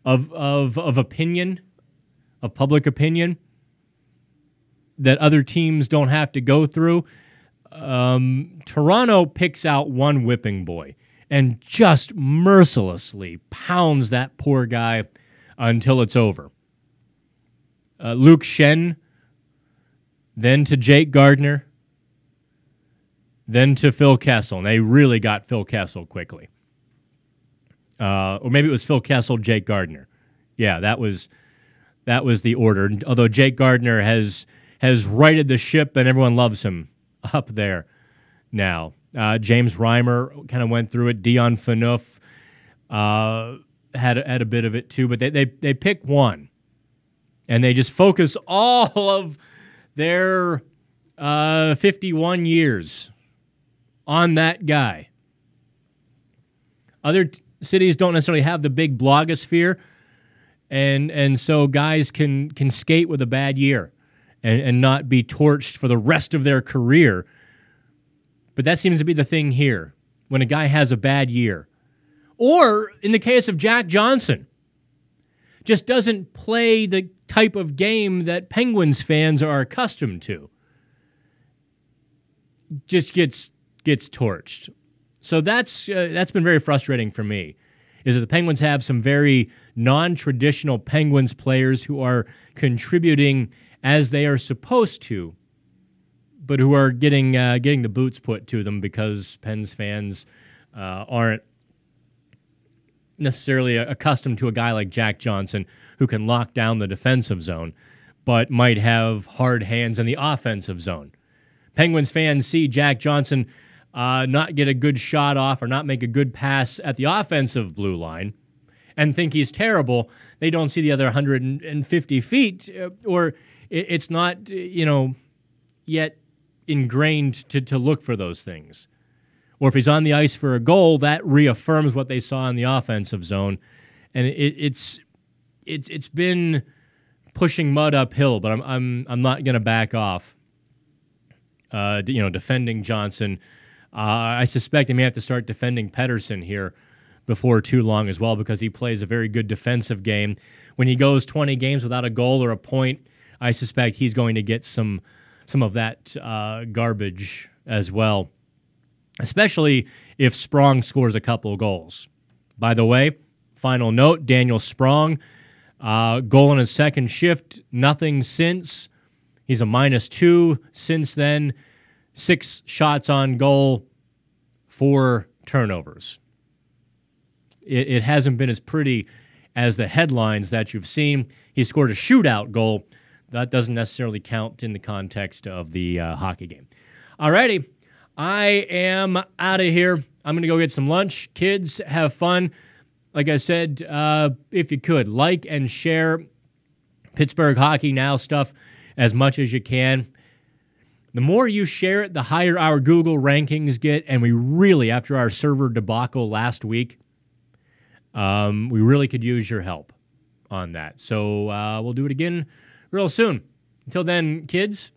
opinion, of public opinion, that other teams don't have to go through. Toronto picks out one whipping boy and just mercilessly pounds that poor guy until it's over. Luke Schenn, then to Jake Gardiner, then to Phil Kessel. And they really got Phil Kessel quickly. Or maybe it was Phil Kessel, Jake Gardiner. Yeah, that was the order. Although Jake Gardiner has righted the ship and everyone loves him up there now. James Reimer kind of went through it. Dion Phaneuf had a bit of it too. But they pick one, and they just focus all of their 51 years on that guy. Other cities don't necessarily have the big blogosphere, and so guys can skate with a bad year and not be torched for the rest of their career. But that seems to be the thing here, when a guy has a bad year. Or, in the case of Jack Johnson, just doesn't play the type of game that Penguins fans are accustomed to. Just gets torched. So that's been very frustrating for me, is that the Penguins have some very non-traditional Penguins players who are contributing as they are supposed to, but who are getting the boots put to them because Pens fans aren't necessarily accustomed to a guy like Jack Johnson who can lock down the defensive zone, but might have hard hands in the offensive zone. Penguins fans see Jack Johnson not get a good shot off or not make a good pass at the offensive blue line and think he's terrible. They don't see the other 150 feet, or it's not, yet ingrained to look for those things. Or if he's on the ice for a goal, that reaffirms what they saw in the offensive zone. And it's been pushing mud uphill, but I'm not going to back off. Defending Johnson. I suspect he may have to start defending Pettersson here before too long as well, because he plays a very good defensive game. When he goes 20 games without a goal or a point, I suspect he's going to get some of that garbage as well, especially if Sprong scores a couple of goals. By the way, final note, Daniel Sprong, goal in his second shift, nothing since. He's a -2 since then. 6 shots on goal, 4 turnovers. It hasn't been as pretty as the headlines that you've seen. He scored a shootout goal. That doesn't necessarily count in the context of the hockey game. Alrighty, I am out of here. I'm going to go get some lunch. Kids, have fun. Like I said, if you could, like and share Pittsburgh Hockey Now stuff as much as you can. The more you share it, the higher our Google rankings get, and we really, after our server debacle last week, we really could use your help on that. So we'll do it again real soon. Until then, kids,